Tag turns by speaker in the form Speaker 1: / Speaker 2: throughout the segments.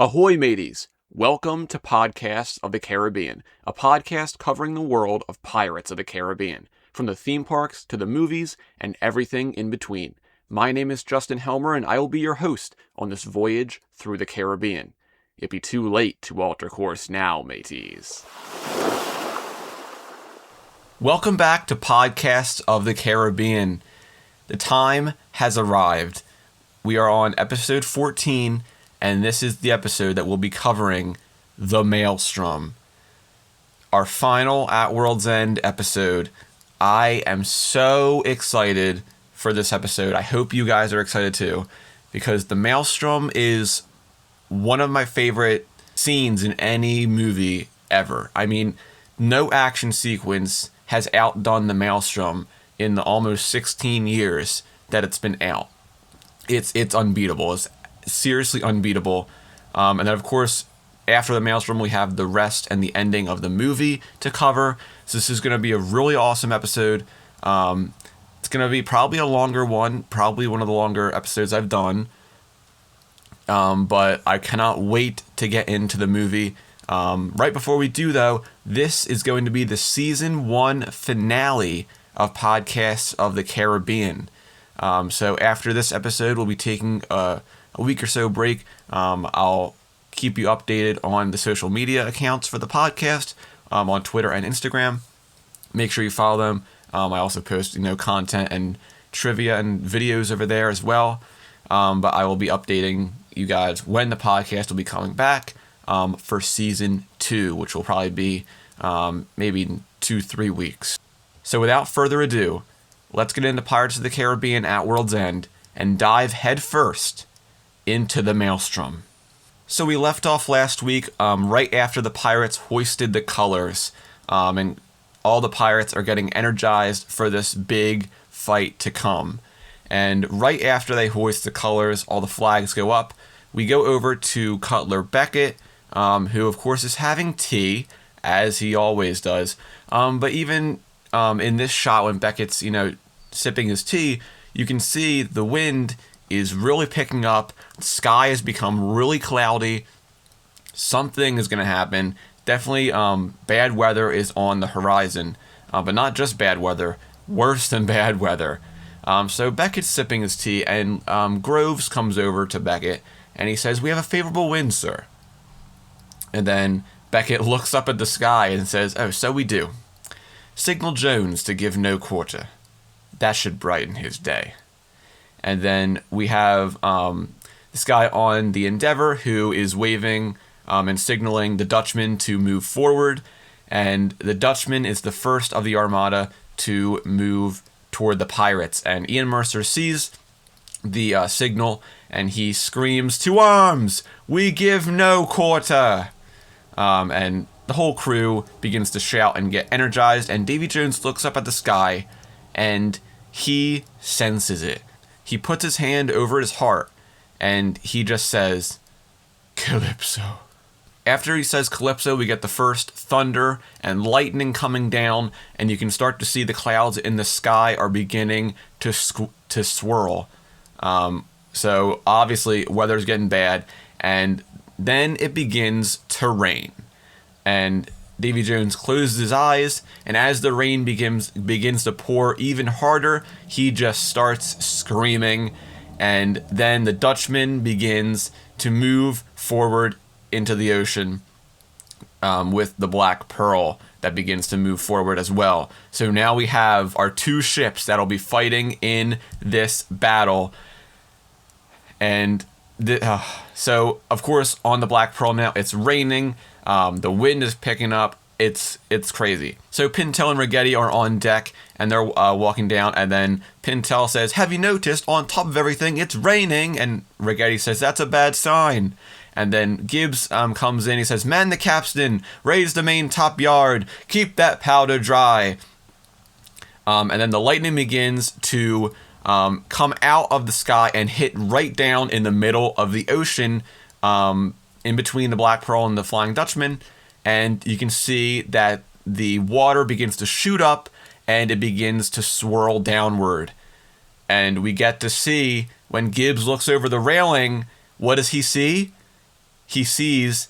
Speaker 1: Ahoy, mateys! Welcome to Podcasts of the Caribbean, a podcast covering the world of Pirates of the Caribbean, from the theme parks to the movies and everything in between. My name is Justin Helmer, and I will be your host on this voyage through the Caribbean. It'd be too late to alter course now, mateys. Welcome back to Podcasts of the Caribbean. The time has arrived. We are on episode 14, and this is the episode that we'll be covering the Maelstrom. Our final At World's End episode. I am so excited for this episode. I hope you guys are excited too, because the Maelstrom is one of my favorite scenes in any movie ever. I mean, no action sequence has outdone the Maelstrom in the almost 16 years that it's been out. It's unbeatable. It's seriously unbeatable. And then, of course, after the Maelstrom, we have the rest and the ending of the movie to cover. So this is going to be a really awesome episode. It's going to be probably a longer one, probably one of the longer episodes I've done. But I cannot wait to get into the movie. Right before we do, though, this is going to be the Season 1 finale of Podcasts of the Caribbean. So after this episode, we'll be taking a week or so break. I'll keep you updated on the social media accounts for the podcast on Twitter and Instagram. Make sure you follow them. I also post content and trivia and videos over there as well. But I will be updating you guys when the podcast will be coming back for Season 2, which will probably be maybe 2-3 weeks. So without further ado, let's get into Pirates of the Caribbean at World's End and dive headfirst into the Maelstrom. So we left off last week right after the pirates hoisted the colors, and all the pirates are getting energized for this big fight to come. And right after they hoist the colors, all the flags go up. We go over to Cutler Beckett, who of course is having tea, as he always does. But even in this shot, when Beckett's sipping his tea, you can see the wind is really picking up. The sky has become really cloudy. Something is going to happen. Definitely bad weather is on the horizon. But not just bad weather, worse than bad weather. So Beckett's sipping his tea, and Groves comes over to Beckett, and he says, "We have a favorable wind, sir." And then Beckett looks up at the sky and says, "Oh, so we do. Signal Jones to give no quarter. That should brighten his day." And then we have this guy on the Endeavour who is waving and signaling the Dutchman to move forward. And the Dutchman is the first of the Armada to move toward the pirates. And Ian Mercer sees the signal, and he screams, "To arms! We give no quarter!" And the whole crew begins to shout and get energized, and Davy Jones looks up at the sky, and he senses it. He puts his hand over his heart, and he just says, "Calypso." After he says Calypso, we get the first thunder and lightning coming down, and you can start to see the clouds in the sky are beginning to swirl. So obviously, weather's getting bad, and then it begins to rain. And Davy Jones closes his eyes, and as the rain begins to pour even harder, he just starts screaming. And then the Dutchman begins to move forward into the ocean with the Black Pearl that begins to move forward as well. So now we have our two ships that'll be fighting in this battle. And so, of course, on the Black Pearl now, it's raining. The wind is picking up. It's crazy. So Pintel and Rigetti are on deck, and they're walking down, and then Pintel says, "Have you noticed, on top of everything, it's raining?" And Rigetti says, "That's a bad sign." And then Gibbs comes in. He says, "Man the capstan, raise the main top yard, keep that powder dry." And then the lightning begins to come out of the sky and hit right down in the middle of the ocean, in between the Black Pearl and the Flying Dutchman. And you can see that the water begins to shoot up, and it begins to swirl downward. And we get to see, when Gibbs looks over the railing, what does he see? he sees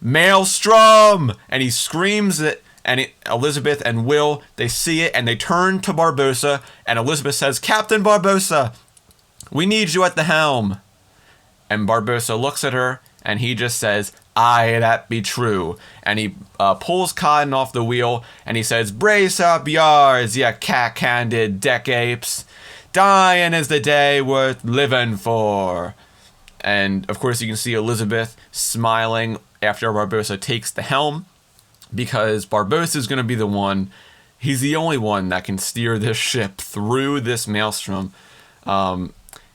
Speaker 1: Maelstrom, and he screams it. And Elizabeth and Will, they see it, and they turn to Barbossa, and Elizabeth says, "Captain Barbossa, we need you at the helm." And Barbossa looks at her, and he just says, "Aye, that be true." And he pulls Cotton off the wheel, and he says, "Brace up yards, ya cack-handed deck apes. Dying is the day worth living for." And, of course, you can see Elizabeth smiling after Barbossa takes the helm, because Barbossa is going to be the one. He's the only one that can steer this ship through this maelstrom.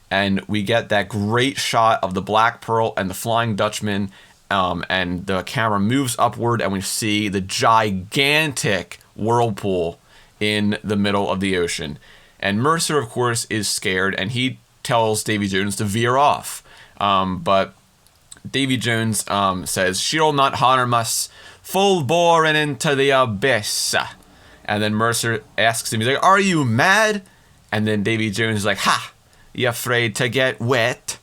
Speaker 1: And we get that great shot of the Black Pearl and the Flying Dutchman, and the camera moves upward, and we see the gigantic whirlpool in the middle of the ocean. And Mercer, of course, is scared, and he tells Davy Jones to veer off. But Davy Jones says, "She'll not harm us. Full boring into the abyss." And then Mercer asks him, he's like, "Are you mad?" And then Davy Jones is like, "Ha! You afraid to get wet?"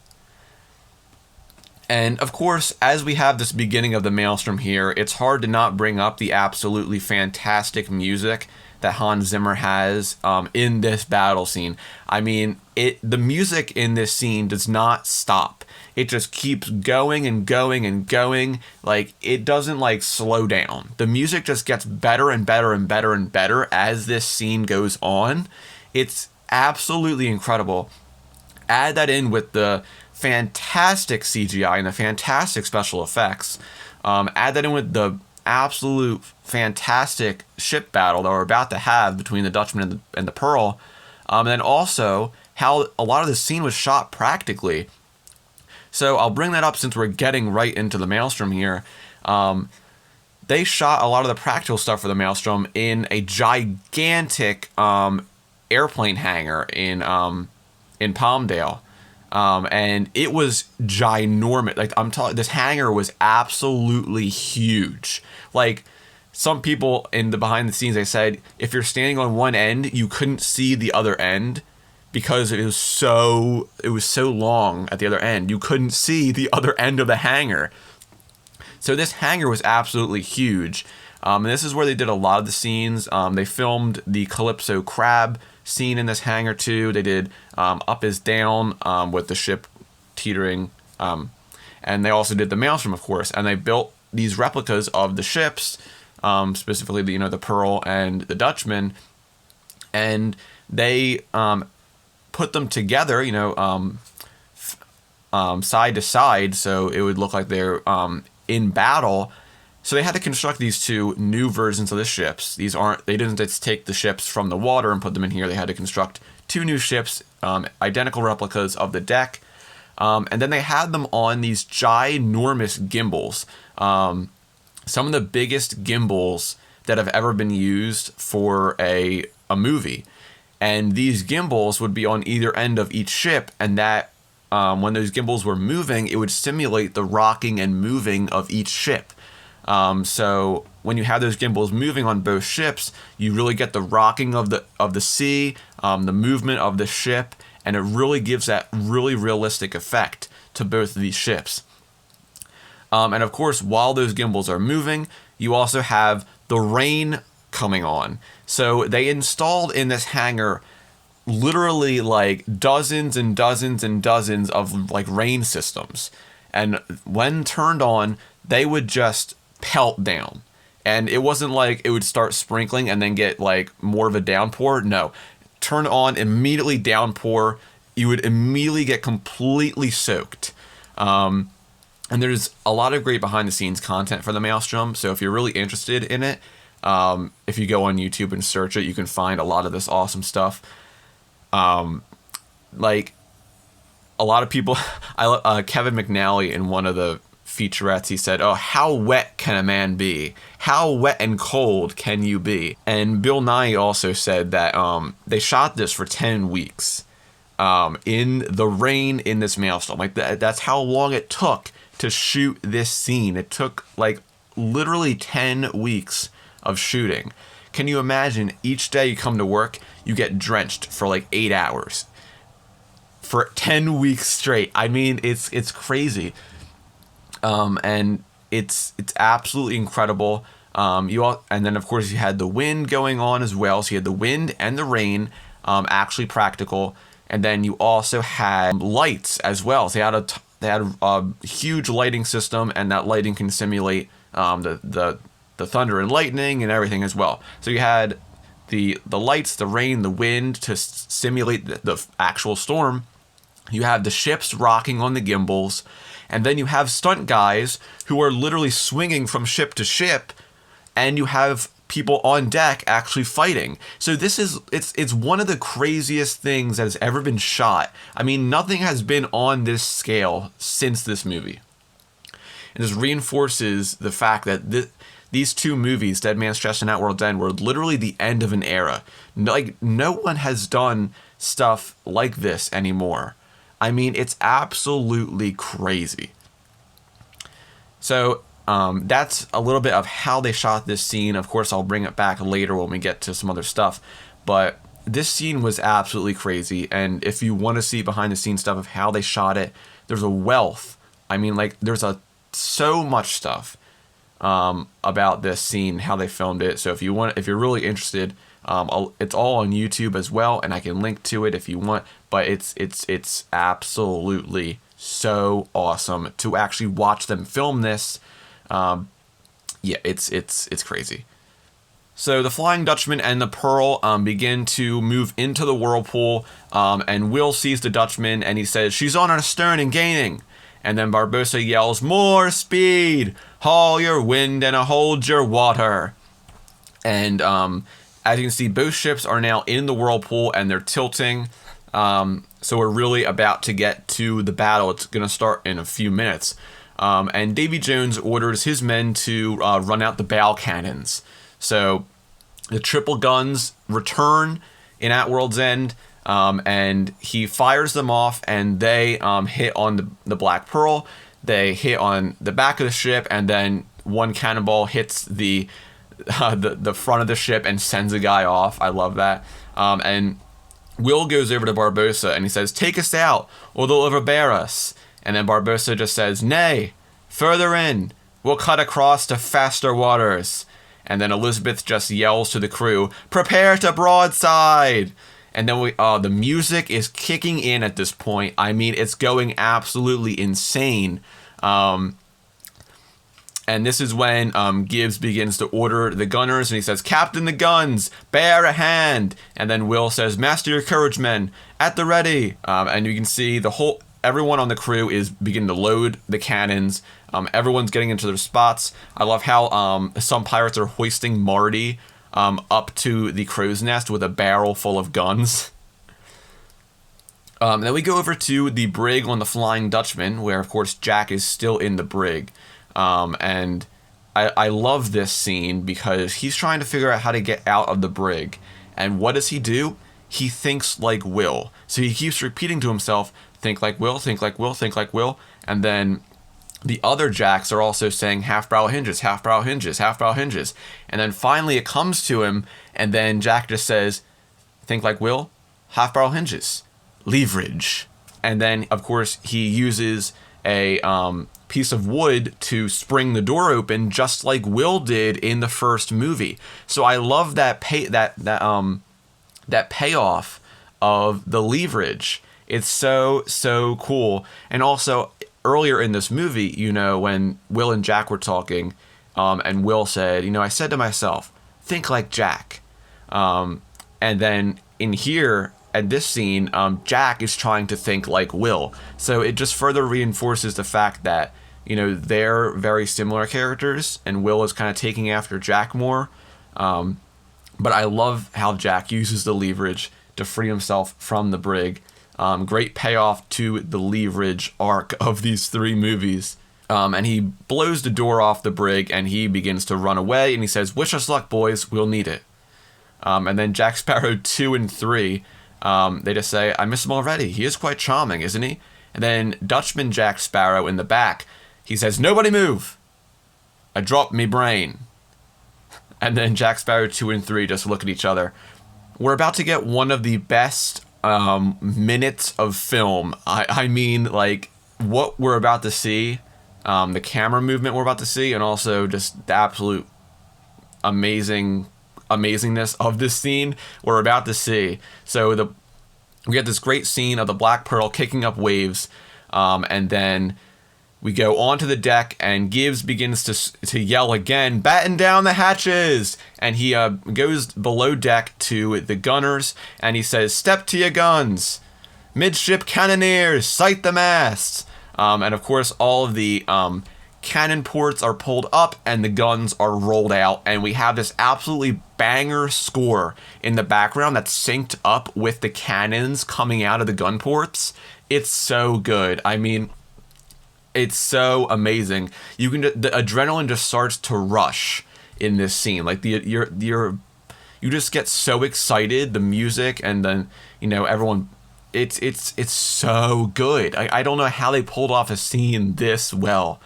Speaker 1: And of course, as we have this beginning of the Maelstrom here, it's hard to not bring up the absolutely fantastic music that Hans Zimmer has in this battle scene. I mean, the music in this scene does not stop. It just keeps going and going and going. Like, it doesn't, like, slow down. The music just gets better and better and better and better as this scene goes on. It's absolutely incredible. Add that in with the fantastic CGI and the fantastic special effects. Add that in with the absolute fantastic ship battle that we're about to have between the Dutchman and the Pearl. And then also how a lot of the scene was shot practically. So I'll bring that up since we're getting right into the Maelstrom here. They shot a lot of the practical stuff for the Maelstrom in a gigantic airplane hangar in Palmdale. And it was ginormous. Like, I'm telling, this hangar was absolutely huge. Like, some people in the behind the scenes, they said if you're standing on one end, you couldn't see the other end because it was so long at the other end. You couldn't see the other end of the hangar. So this hangar was absolutely huge. And this is where they did a lot of the scenes. They filmed the Calypso crab scene in this hangar too. They did Up is Down with the ship teetering. And they also did the Maelstrom, of course. And they built these replicas of the ships, specifically the Pearl and the Dutchman. And they put them together, side to side, so it would look like they're in battle. So they had to construct these two new versions of the ships. They didn't just take the ships from the water and put them in here. They had to construct two new ships, identical replicas of the deck. And then they had them on these ginormous gimbals. Some of the biggest gimbals that have ever been used for a movie. And these gimbals would be on either end of each ship, and that when those gimbals were moving, it would simulate the rocking and moving of each ship. So when you have those gimbals moving on both ships, you really get the rocking of the sea, the movement of the ship, and it really gives that really realistic effect to both of these ships. And of course, while those gimbals are moving, you also have the rain coming on. So they installed in this hangar literally like dozens and dozens and dozens of like rain systems. And when turned on, they would just pelt down. And it wasn't like it would start sprinkling and then get like more of a downpour. No. Turn on, immediately downpour. You would immediately get completely soaked. And there's a lot of great behind the scenes content for the Maelstrom. So if you're really interested in it, if you go on YouTube and search it, you can find a lot of this awesome stuff. Like a lot of people, Kevin McNally in one of the featurettes, he said, "Oh, how wet can a man be? How wet and cold can you be?" And Bill Nye also said that they shot this for 10 weeks in the rain in this Maelstrom. Like that's how long it took to shoot this scene. It took like literally 10 weeks of shooting. Can you imagine each day you come to work, you get drenched for like 8 hours for 10 weeks straight? I mean, it's crazy. And it's absolutely incredible. And then of course you had the wind going on as well. So you had the wind and the rain, actually practical. And then you also had lights as well. So they had a huge lighting system, and that lighting can simulate the thunder and lightning and everything as well. So you had the lights, the rain, the wind to simulate the actual storm. You have the ships rocking on the gimbals, and then you have stunt guys who are literally swinging from ship to ship, and you have people on deck actually fighting. So it's one of the craziest things that has ever been shot. I mean, nothing has been on this scale since this movie. And this reinforces the fact that these two movies, Dead Man's Chest and At World's End, were literally the end of an era. Like, no one has done stuff like this anymore. I mean, it's absolutely crazy. So that's a little bit of how they shot this scene. Of course, I'll bring it back later when we get to some other stuff. But this scene was absolutely crazy. And if you want to see behind the scenes stuff of how they shot it, there's a wealth. I mean, like, there's so much stuff about this scene, how they filmed it. So if you're really interested, it's all on YouTube as well, and I can link to it if you want. But it's absolutely so awesome to actually watch them film this. It's crazy. So the Flying Dutchman and the Pearl begin to move into the whirlpool, and Will sees the Dutchman and he says, "She's on our stern and gaining." And then Barbossa yells, "More speed! Haul your wind and hold your water!" And as you can see, both ships are now in the whirlpool and they're tilting. So we're really about to get to the battle. It's going to start in a few minutes. And Davy Jones orders his men to run out the bow cannons. So the triple guns return in At World's End, and he fires them off, and they hit on the Black Pearl. They hit on the back of the ship, and then one cannonball hits the front of the ship and sends a guy off. I love that. And Will goes over to Barbossa and he says, "Take us out, or they'll overbear us." And then Barbossa just says, "Nay, further in. We'll cut across to faster waters." And then Elizabeth just yells to the crew, "Prepare to broadside." And then the music is kicking in at this point. I mean, it's going absolutely insane. And this is when Gibbs begins to order the gunners, and he says, "Captain the guns, bear a hand." And then Will says, "Master your courage, men, at the ready." And you can see everyone on the crew is beginning to load the cannons. Everyone's getting into their spots. I love how some pirates are hoisting Marty up to the crow's nest with a barrel full of guns. Then we go over to the brig on the Flying Dutchman, where, of course, Jack is still in the brig. And I love this scene because he's trying to figure out how to get out of the brig. And what does he do? He thinks like Will. So he keeps repeating to himself, "Think like Will, think like Will, think like Will." And then the other Jacks are also saying, "Half brow hinges, half brow hinges, half brow hinges." And then finally it comes to him, and then Jack just says, "Think like Will, half brow hinges, leverage." And then, of course, he uses a piece of wood to spring the door open, just like Will did in the first movie. So I love that payoff of the leverage. It's so cool. And also, earlier in this movie, when Will and Jack were talking, and Will said, "I said to myself, think like Jack." And then in here, at this scene, Jack is trying to think like Will. So it just further reinforces the fact that, they're very similar characters, and Will is kind of taking after Jack more. But I love how Jack uses the leverage to free himself from the brig. Great payoff to the leverage arc of these three movies. And he blows the door off the brig, and he begins to run away, and he says, "Wish us luck, boys, we'll need it." And then Jack Sparrow 2 and 3, they just say, "I miss him already. He is quite charming, isn't he?" And then Dutchman Jack Sparrow in the back, he says, "Nobody move. I dropped me brain." And then Jack Sparrow 2 and 3 just look at each other. We're about to get one of the best minutes of film. I mean, like, what we're about to see, the camera movement we're about to see, and also just the absolute amazingness of this scene we're about to see. So we get this great scene of the Black Pearl kicking up waves, and then we go onto the deck, and Gibbs begins to yell again, "Batten down the hatches!" And he goes below deck to the gunners, and he says, "Step to your guns! Midship cannoneers, sight the masts!" And of course, all of the cannon ports are pulled up, and the guns are rolled out, and we have this absolutely banger score in the background that's synced up with the cannons coming out of the gun ports. It's so good. I mean, it's so amazing. The adrenaline just starts to rush in this scene. Like you just get so excited. The music, and then everyone. It's so good. I don't know how they pulled off a scene this well.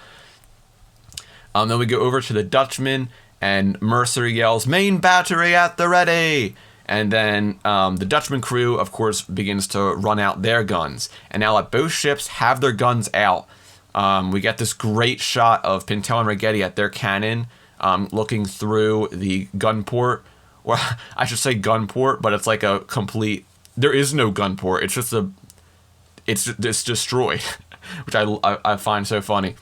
Speaker 1: Then we go over to the Dutchman, and Mercer yells, "Main battery at the ready!" And then the Dutchman crew, of course, begins to run out their guns. And now that both ships have their guns out, we get this great shot of Pintel and Righetti at their cannon, looking through the gun port. Or I should say gun port, but it's like a complete... There is no gun port. It's just it's destroyed, which I find so funny.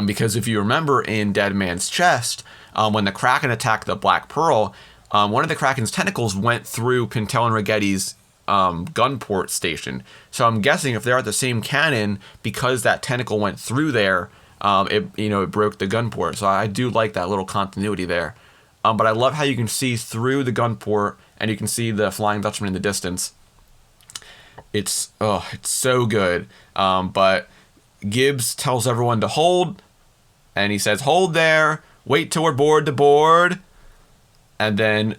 Speaker 1: Because if you remember in Dead Man's Chest, when the Kraken attacked the Black Pearl, one of the Kraken's tentacles went through Pintel and Righetti's gunport station. So I'm guessing if they're at the same cannon, because that tentacle went through there, it broke the gunport. So I do like that little continuity there. But I love how you can see through the gunport, and you can see the Flying Dutchman in the distance. It's so good. But Gibbs tells everyone to hold, and he says, "Hold there, wait till we're board to board." And then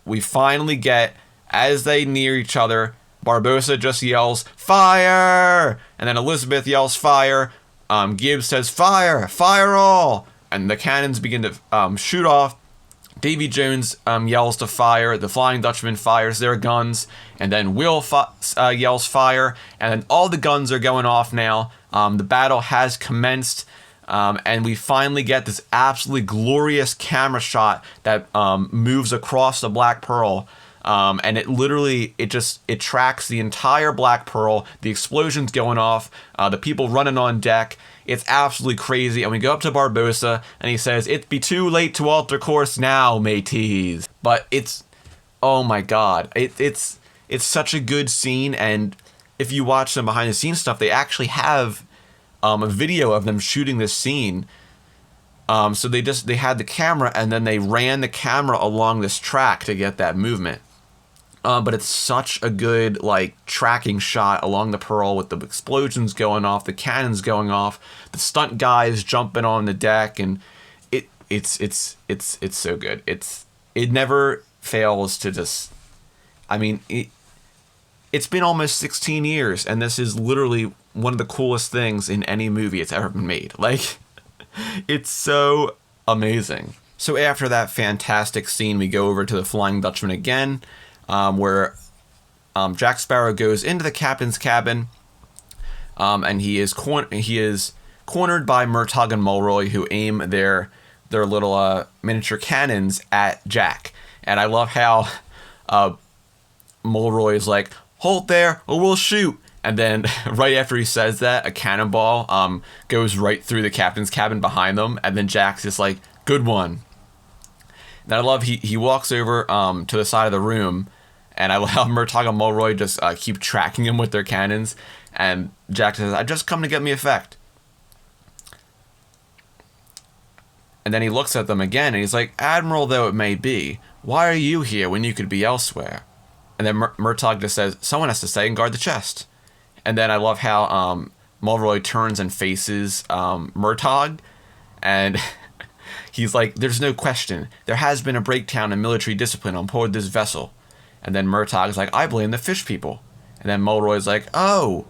Speaker 1: we finally get, as they near each other, Barbossa just yells, "Fire!" And then Elizabeth yells, "Fire!" Gibbs says, "Fire! Fire all!" And the cannons begin to shoot off. Davy Jones yells to fire. The Flying Dutchman fires their guns. And then Will yells fire. And then all the guns are going off now. The battle has commenced. And we finally get this absolutely glorious camera shot that moves across the Black Pearl. And it tracks the entire Black Pearl, the explosions going off, the people running on deck. It's absolutely crazy. And we go up to Barbossa, and he says, "It be too late to alter course now, mateys." But oh my God, it's such a good scene. And if you watch some behind the scenes stuff, they actually have a video of them shooting this scene. So they had the camera, and then they ran the camera along this track to get that movement. But it's such a good tracking shot along the Pearl, with the explosions going off, the cannons going off, the stunt guys jumping on the deck, and it's so good. It never fails to just... I mean, it's been almost 16 years, and this is literally one of the coolest things in any movie it's ever been made. It's so amazing. So after that fantastic scene, we go over to the Flying Dutchman again, where Jack Sparrow goes into the captain's cabin, and he is cornered by Murtaugh and Mulroy, who aim their little miniature cannons at Jack. And I love how Mulroy is like, "Hold there or we'll shoot." And then right after he says that, a cannonball goes right through the captain's cabin behind them, and then Jack's just like, "Good one." And I love he walks over to the side of the room, and I love how Murtaugh and Mulroy just keep tracking him with their cannons, and Jack says, "I just come to get me effect." And then he looks at them again, and he's like, "Admiral though it may be, why are you here when you could be elsewhere?" And then Murtaugh just says, "Someone has to stay and guard the chest." And then I love how Mulroy turns and faces Murtaugh, and he's like, "There's no question. There has been a breakdown in military discipline on board this vessel." And then Murtaugh's like, "I blame the fish people." And then Mulroy's like, "Oh,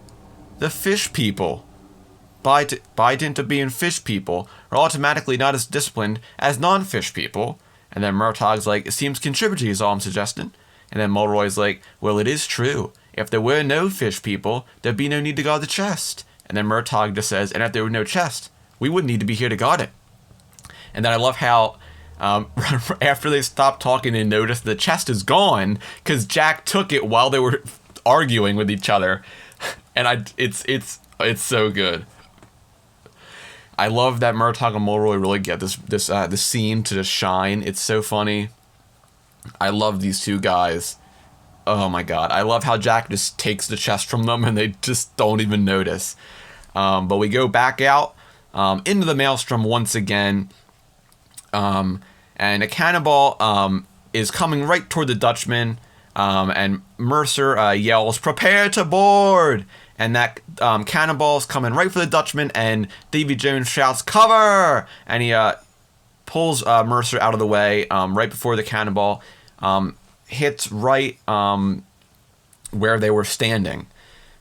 Speaker 1: the fish people. By dint of being fish people are automatically not as disciplined as non-fish people." And then Murtaugh's like, "It seems contributory is all I'm suggesting." And then Mulroy's like, "Well, it is true. If there were no fish people, there'd be no need to guard the chest." And then Murtaugh just says, and if there were no chest, we wouldn't need to be here to guard it. And then I love how after they stop talking and notice the chest is gone because Jack took it while they were arguing with each other. And it's so good. I love that Murtaugh and Mulroy really get this scene to just shine. It's so funny. I love these two guys. Oh my god. I love how Jack just takes the chest from them and they just don't even notice. But we go back out into the Maelstrom once again. And a cannonball is coming right toward the Dutchman. And Mercer yells, "Prepare to board!" And that cannonball is coming right for the Dutchman. And Davy Jones shouts, "Cover!" And he pulls Mercer out of the way right before the cannonball hits right where they were standing.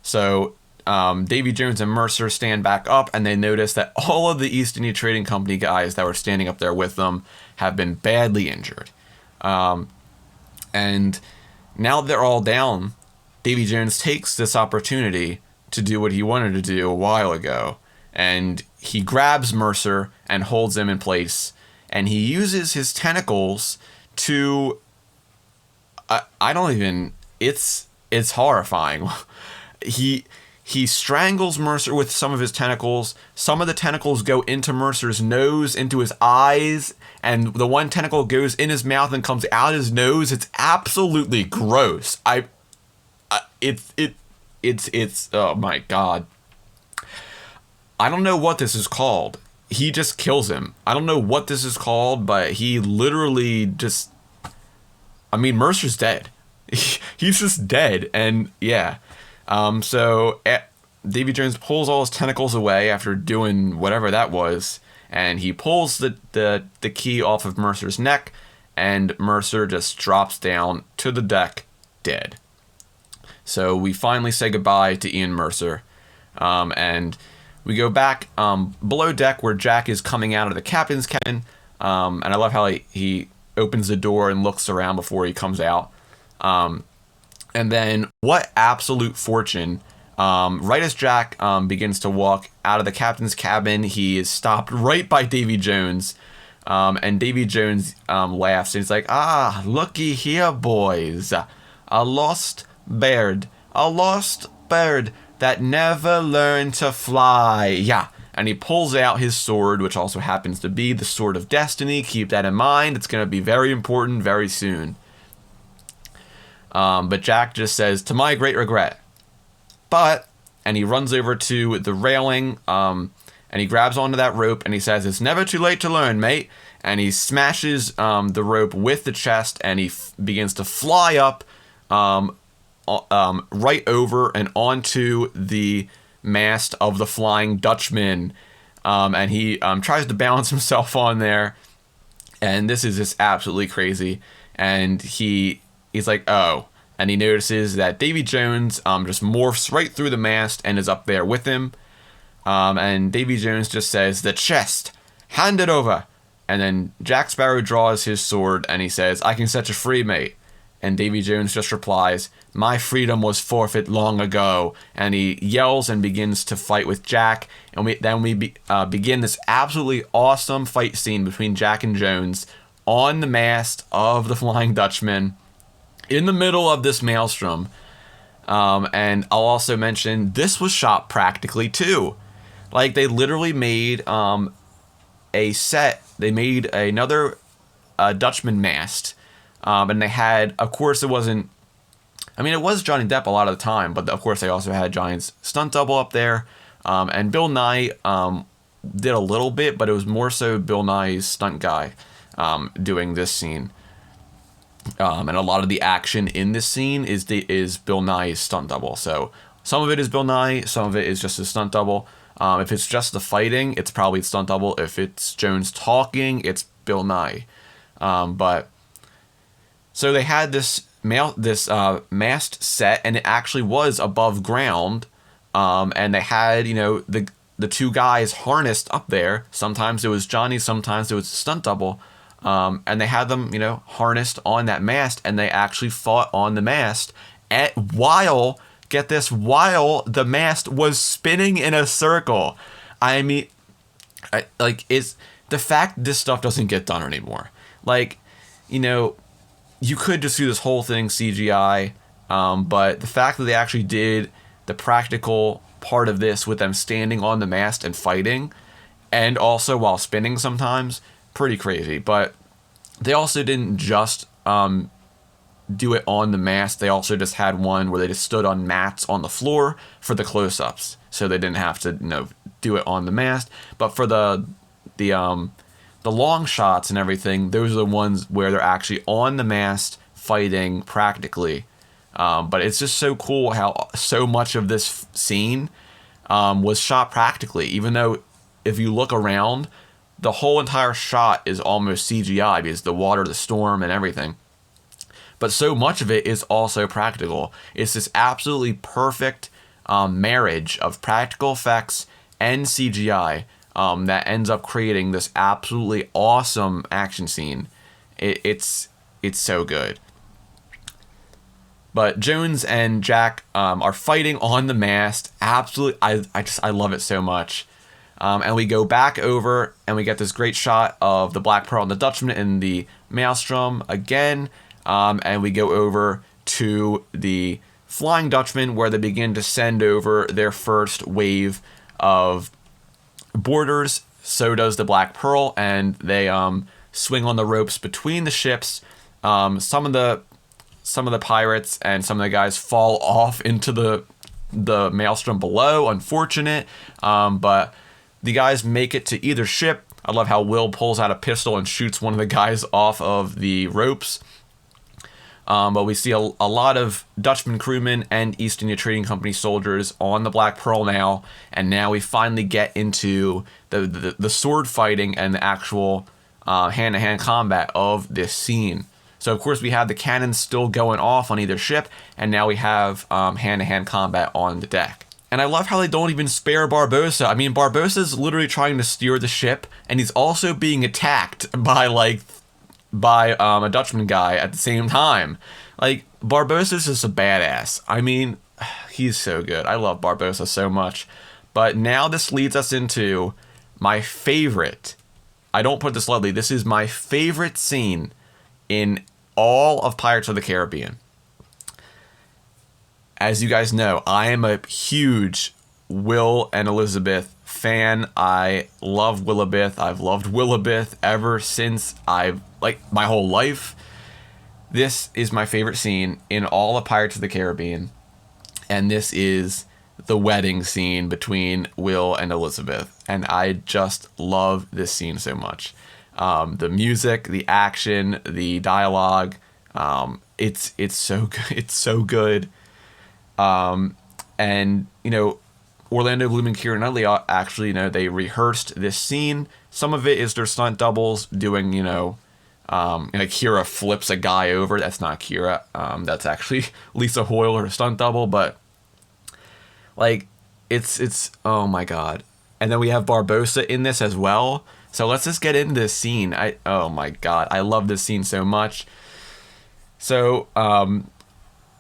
Speaker 1: So Davy Jones and Mercer stand back up, and they notice that all of the East India Trading Company guys that were standing up there with them have been badly injured. And now that they're all down, Davy Jones takes this opportunity to do what he wanted to do a while ago. And he grabs Mercer and holds him in place. And he uses his tentacles to... I don't even... It's horrifying. He strangles Mercer with some of his tentacles. Some of the tentacles go into Mercer's nose, into his eyes, and the one tentacle goes in his mouth and comes out his nose. It's absolutely gross. It's oh my god. I don't know what this is called. He just kills him. I don't know what this is called, but he literally just... I mean, Mercer's dead. He's just dead, and yeah. So Davy Jones pulls all his tentacles away after doing whatever that was, and he pulls the key off of Mercer's neck, and Mercer just drops down to the deck, dead. So we finally say goodbye to Ian Mercer, and we go back below deck where Jack is coming out of the captain's cabin, and I love how he opens the door and looks around before he comes out. And then, what absolute fortune. Right as Jack begins to walk out of the captain's cabin, he is stopped right by Davy Jones. And Davy Jones laughs and he's like, "Ah, looky here, boys. A lost bird that never learned to fly." Yeah. And he pulls out his sword, which also happens to be the Sword of Destiny. Keep that in mind. It's going to be very important very soon. But Jack just says, "To my great regret." And he runs over to the railing, and he grabs onto that rope, and he says, "It's never too late to learn, mate." And he smashes the rope with the chest, and he begins to fly up right over and onto the mast of the Flying Dutchman. And he tries to balance himself on there, and this is just absolutely crazy. And he's like, "Oh." And he notices that Davy Jones just morphs right through the mast and is up there with him. And Davy Jones just says, "The chest, hand it over." And then Jack Sparrow draws his sword and he says, "I can set you free, mate." And Davy Jones just replies, "My freedom was forfeit long ago." And he yells and begins to fight with Jack. And we begin this absolutely awesome fight scene between Jack and Jones on the mast of the Flying Dutchman, in the middle of this Maelstrom. And I'll also mention, this was shot practically too. Like, they literally made a set. They made another Dutchman mast. And they had, of course, it wasn't... I mean, it was Johnny Depp a lot of the time, but of course they also had Johnny's stunt double up there. And Bill Nye did a little bit, but it was more so Bill Nye's stunt guy doing this scene. And a lot of the action in this scene is Bill Nye's stunt double. So some of it is Bill Nye, some of it is just his stunt double. If it's just the fighting, it's probably stunt double. If it's Jones talking, it's Bill Nye. But so they had this mast set, and it actually was above ground. And they had, the two guys harnessed up there. Sometimes it was Johnny, sometimes it was a stunt double. And they had them, harnessed on that mast, and they actually fought on the mast while get this, while the mast was spinning in a circle. I mean, it's the fact this stuff doesn't get done anymore. Like, you know, you could just do this whole thing CGI, but the fact that they actually did the practical part of this with them standing on the mast and fighting, and also while spinning sometimes, pretty crazy. But they also didn't just do it on the mast. They also just had one where they just stood on mats on the floor for the close-ups, so they didn't have to, you know, do it on the mast. But for the long shots and everything, those are the ones where they're actually on the mast fighting practically. But it's just so cool how so much of this scene was shot practically, even though if you look around, the whole entire shot is almost CGI because the water, the storm, and everything. But so much of it is also practical. It's this absolutely perfect marriage of practical effects and CGI that ends up creating this absolutely awesome action scene. It's so good. But Jones and Jack are fighting on the mast. Absolutely, I love it so much. And we go back over and we get this great shot of the Black Pearl and the Dutchman in the Maelstrom again. And we go over to the Flying Dutchman, where they begin to send over their first wave of boarders. So does the Black Pearl, and they swing on the ropes between the ships. Some of the pirates and some of the guys fall off into the Maelstrom below. Unfortunate, but the guys make it to either ship. I love how Will pulls out a pistol and shoots one of the guys off of the ropes. But we see a lot of Dutchman crewmen and East India Trading Company soldiers on the Black Pearl now, and now we finally get into the sword fighting and the actual hand-to-hand combat of this scene. So of course we have the cannons still going off on either ship, and now we have hand-to-hand combat on the deck. And I love how they don't even spare Barbossa. I mean, Barbossa's literally trying to steer the ship, and he's also being attacked by a Dutchman guy at the same time. Like, Barbossa's just a badass. I mean, he's so good. I love Barbossa so much. But now this leads us into my favorite. I don't put this lightly. This is my favorite scene in all of Pirates of the Caribbean. As you guys know, I am a huge Will and Elizabeth fan. I love Willabeth. I've loved Willabeth ever since my whole life. This is my favorite scene in all of Pirates of the Caribbean, and this is the wedding scene between Will and Elizabeth, and I just love this scene so much. The music, the action, the dialogue, it's so good. It's so good. And you know, Orlando Bloom and Keira Knightley actually, you know, they rehearsed this scene. Some of it is their stunt doubles doing, you know, Keira flips a guy over. That's not Keira. That's actually Lisa Hoyle, her stunt double. But like, it's oh my god. And then we have Barbossa in this as well. So let's just get into this scene. Oh my god, I love this scene so much. So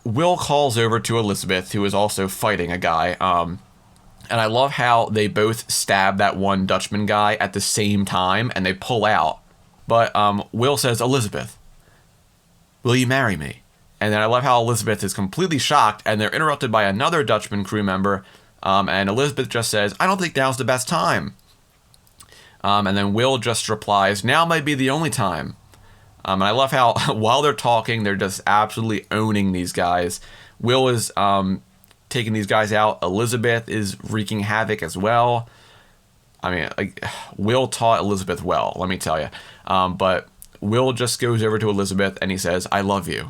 Speaker 1: Will calls over to Elizabeth, who is also fighting a guy. And I love how they both stab that one Dutchman guy at the same time, and they pull out. But Will says, "Elizabeth, will you marry me?" And then I love how Elizabeth is completely shocked, and they're interrupted by another Dutchman crew member. And Elizabeth just says, "I don't think now's the best time." And then Will just replies, "Now might be the only time." And I love how while they're talking, they're just absolutely owning these guys. Will is taking these guys out. Elizabeth is wreaking havoc as well. I mean, like, Will taught Elizabeth well, let me tell you. But Will just goes over to Elizabeth and he says, "I love you."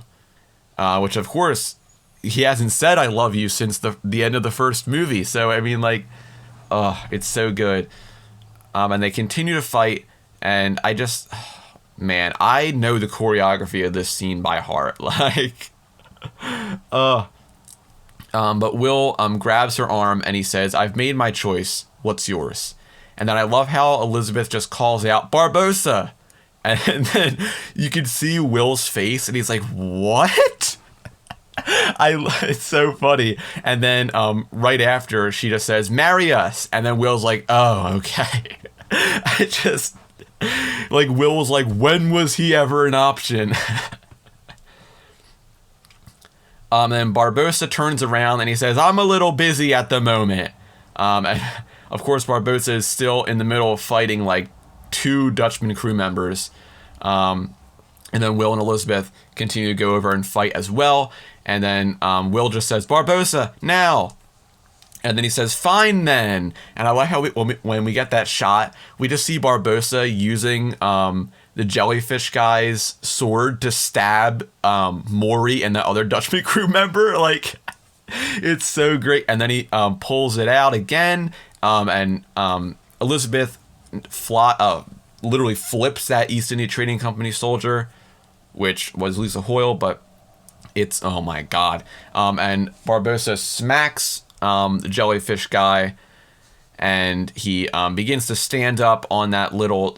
Speaker 1: Which, of course, he hasn't said "I love you" since the end of the first movie. So, I mean, like, it's so good. And they continue to fight, and I just... Man, I know the choreography of this scene by heart. Like, but Will grabs her arm and he says, "I've made my choice. What's yours?" And then I love how Elizabeth just calls out, "Barbossa!" And then you can see Will's face and he's like, "What?" It's so funny. And then right after, she just says, "Marry us," and then Will's like, "Oh, okay." I just like Will was like, "When was he ever an option?" And Barbossa turns around and he says, "I'm a little busy at the moment." And of course, Barbossa is still in the middle of fighting like 2 Dutchman crew members. And then Will and Elizabeth continue to go over and fight as well. And then Will just says, "Barbossa, now." And then he says, "Fine then." And I like how when we get that shot, we just see Barbossa using the jellyfish guy's sword to stab Maury and the other Dutchman crew member. Like, it's so great. And then he pulls it out again, and Elizabeth literally flips that East India Trading Company soldier, which was Lisa Hoyle, but it's, oh my god. And Barbossa smacks the jellyfish guy, and he begins to stand up on that little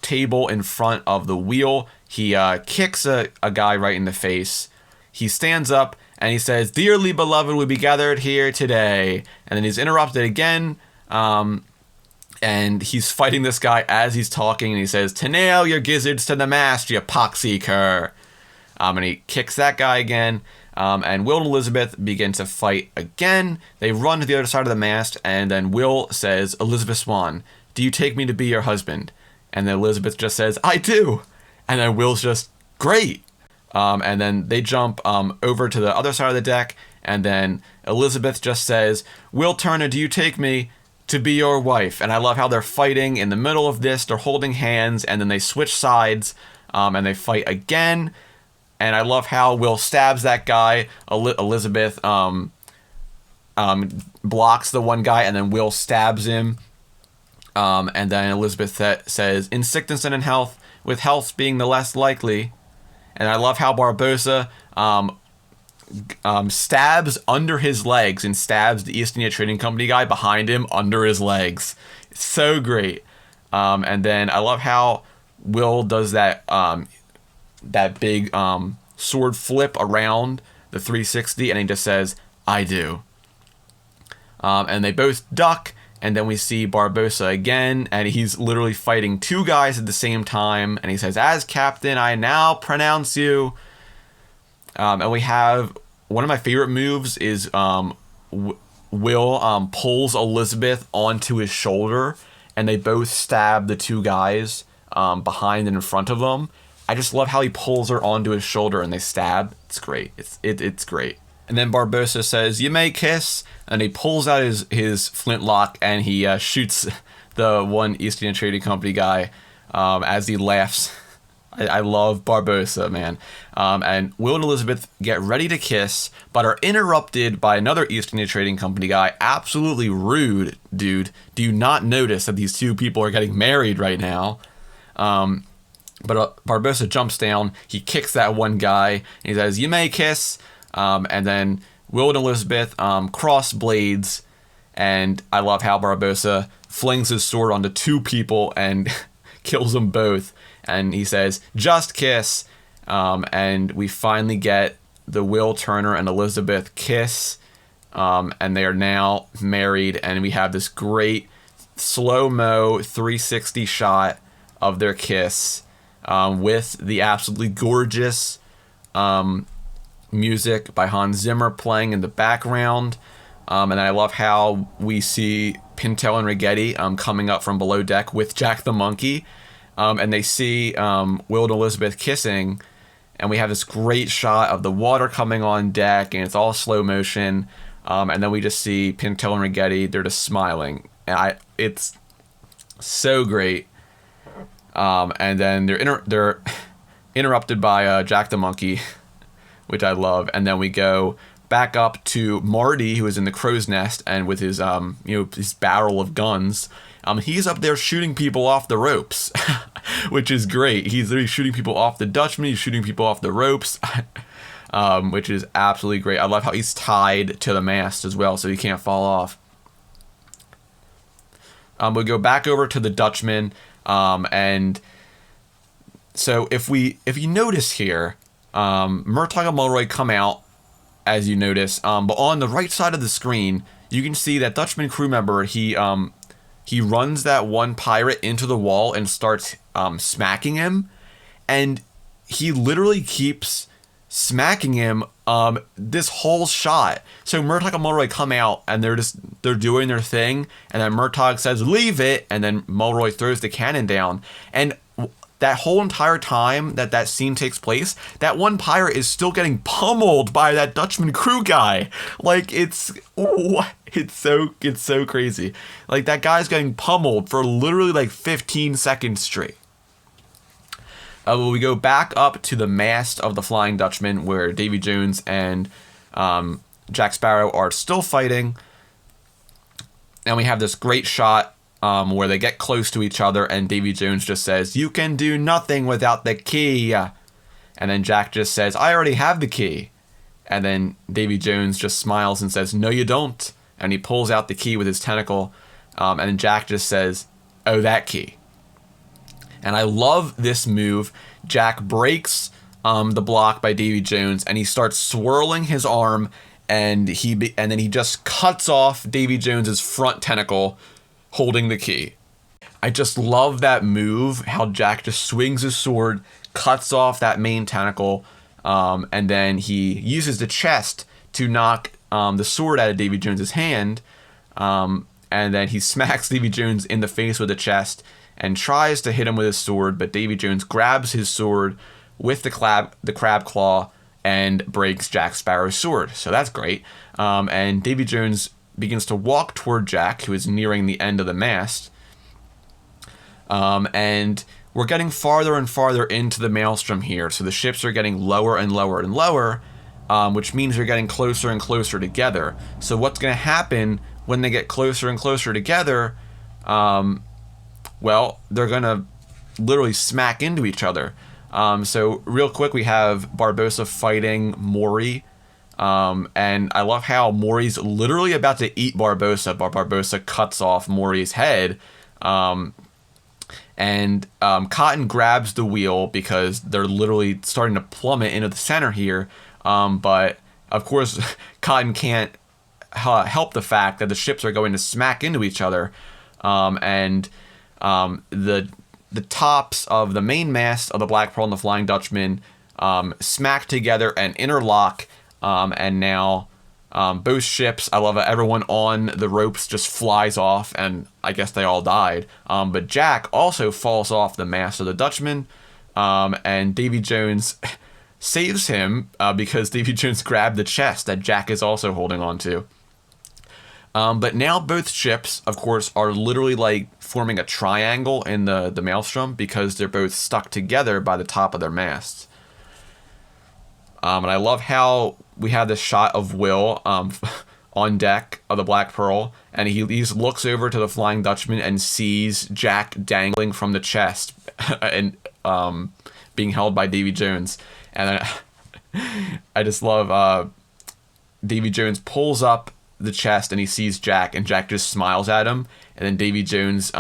Speaker 1: table in front of the wheel. He kicks a guy right in the face. He stands up and he says, "Dearly beloved, we be gathered here today." And then he's interrupted again, and he's fighting this guy as he's talking, and he says, "To nail your gizzards to the mast, you poxseeker." And he kicks that guy again. And Will and Elizabeth begin to fight again. They run to the other side of the mast, and then Will says, "Elizabeth Swan, do you take me to be your husband?" And then Elizabeth just says, "I do." And then Will's just, "Great." And then they jump over to the other side of the deck, and then Elizabeth just says, "Will Turner, do you take me to be your wife?" And I love how they're fighting in the middle of this. They're holding hands, and then they switch sides, and they fight again. And I love how Will stabs that guy. Elizabeth blocks the one guy, and then Will stabs him. And then Elizabeth says, "In sickness and in health, with health being the less likely." And I love how Barbossa stabs under his legs and stabs the East India Trading Company guy behind him under his legs. It's so great. And then I love how Will does that big sword flip around the 360, and he just says, "I do." And they both duck, and then we see Barbossa again, and he's literally fighting 2 guys at the same time, and he says, "As captain, I now pronounce you." And we have one of my favorite moves is Will pulls Elizabeth onto his shoulder, and they both stab the 2 guys behind and in front of them. I just love how he pulls her onto his shoulder and they stab. It's great. It's great. And then Barbossa says, "You may kiss," and he pulls out his flintlock and he shoots the one East India Trading Company guy as he laughs. I love Barbossa, man. And Will and Elizabeth get ready to kiss, but are interrupted by another East India Trading Company guy. Absolutely rude, dude. Do you not notice that these 2 people are getting married right now? But Barbossa jumps down, he kicks that one guy, and he says, "You may kiss." And then Will and Elizabeth cross blades, and I love how Barbossa flings his sword onto 2 people and kills them both. And he says, "Just kiss." And we finally get the Will Turner and Elizabeth kiss, and they are now married, and we have this great slow-mo 360 shot of their kiss. With the absolutely gorgeous music by Hans Zimmer playing in the background. And I love how we see Pintel and Rigetti coming up from below deck with Jack the Monkey. And they see Will and Elizabeth kissing. And we have this great shot of the water coming on deck, and it's all slow motion. And then we just see Pintel and Rigetti, they're just smiling. And it's so great. And then they're interrupted by Jack the Monkey, which I love. And then we go back up to Marty, who is in the crow's nest, and with his his barrel of guns, he's up there shooting people off the ropes, which is great. He's literally shooting people off the Dutchman. He's shooting people off the ropes, which is absolutely great. I love how he's tied to the mast as well, so he can't fall off. We go back over to the Dutchman. And so if you notice here, Murtaugh and Mulroy come out, as you notice. But on the right side of the screen, you can see that Dutchman crew member, he runs that one pirate into the wall and starts smacking him. And he literally keeps smacking him this whole shot. So Murtaugh and Mulroy come out and they're doing their thing, and then Murtaugh says, "Leave it," and then Mulroy throws the cannon down. And that whole entire time that scene takes place, that one pirate is still getting pummeled by that Dutchman crew guy. Like, it's so crazy. Like, that guy's getting pummeled for literally like 15 seconds straight. We go back up to the mast of the Flying Dutchman, where Davy Jones and Jack Sparrow are still fighting. And we have this great shot where they get close to each other, and Davy Jones just says, "You can do nothing without the key." And then Jack just says, "I already have the key." And then Davy Jones just smiles and says, "No, you don't." And he pulls out the key with his tentacle. And then Jack just says, "Oh, that key." And I love this move. Jack breaks the block by Davy Jones, and he starts swirling his arm, and then he just cuts off Davy Jones's front tentacle, holding the key. I just love that move, how Jack just swings his sword, cuts off that main tentacle, and then he uses the chest to knock the sword out of Davy Jones's hand, and then he smacks Davy Jones in the face with the chest and tries to hit him with his sword, but Davy Jones grabs his sword with the crab claw and breaks Jack Sparrow's sword. So that's great. And Davy Jones begins to walk toward Jack, who is nearing the end of the mast. And we're getting farther and farther into the Maelstrom here, so the ships are getting lower and lower and lower, which means they're getting closer and closer together. So what's going to happen when they get closer and closer together? Well, they're going to literally smack into each other. So real quick, we have Barbossa fighting Maury. And I love how Maury's literally about to eat Barbossa, but Barbossa cuts off Maury's head. And Cotton grabs the wheel because they're literally starting to plummet into the center here. But, of course, Cotton can't help the fact that the ships are going to smack into each other. The tops of the main mast of the Black Pearl and the Flying Dutchman smack together and interlock, and now both ships, I love it, everyone on the ropes just flies off, and I guess they all died. But Jack also falls off the mast of the Dutchman, and Davy Jones saves him because Davy Jones grabbed the chest that Jack is also holding on to. But now both ships, of course, are literally like forming a triangle in the Maelstrom because they're both stuck together by the top of their masts. And I love how we have this shot of Will on deck of the Black Pearl, and he looks over to the Flying Dutchman and sees Jack dangling from the chest and being held by Davy Jones. And I just love Davy Jones pulls up the chest and he sees Jack, and Jack just smiles at him, and then Davy Jones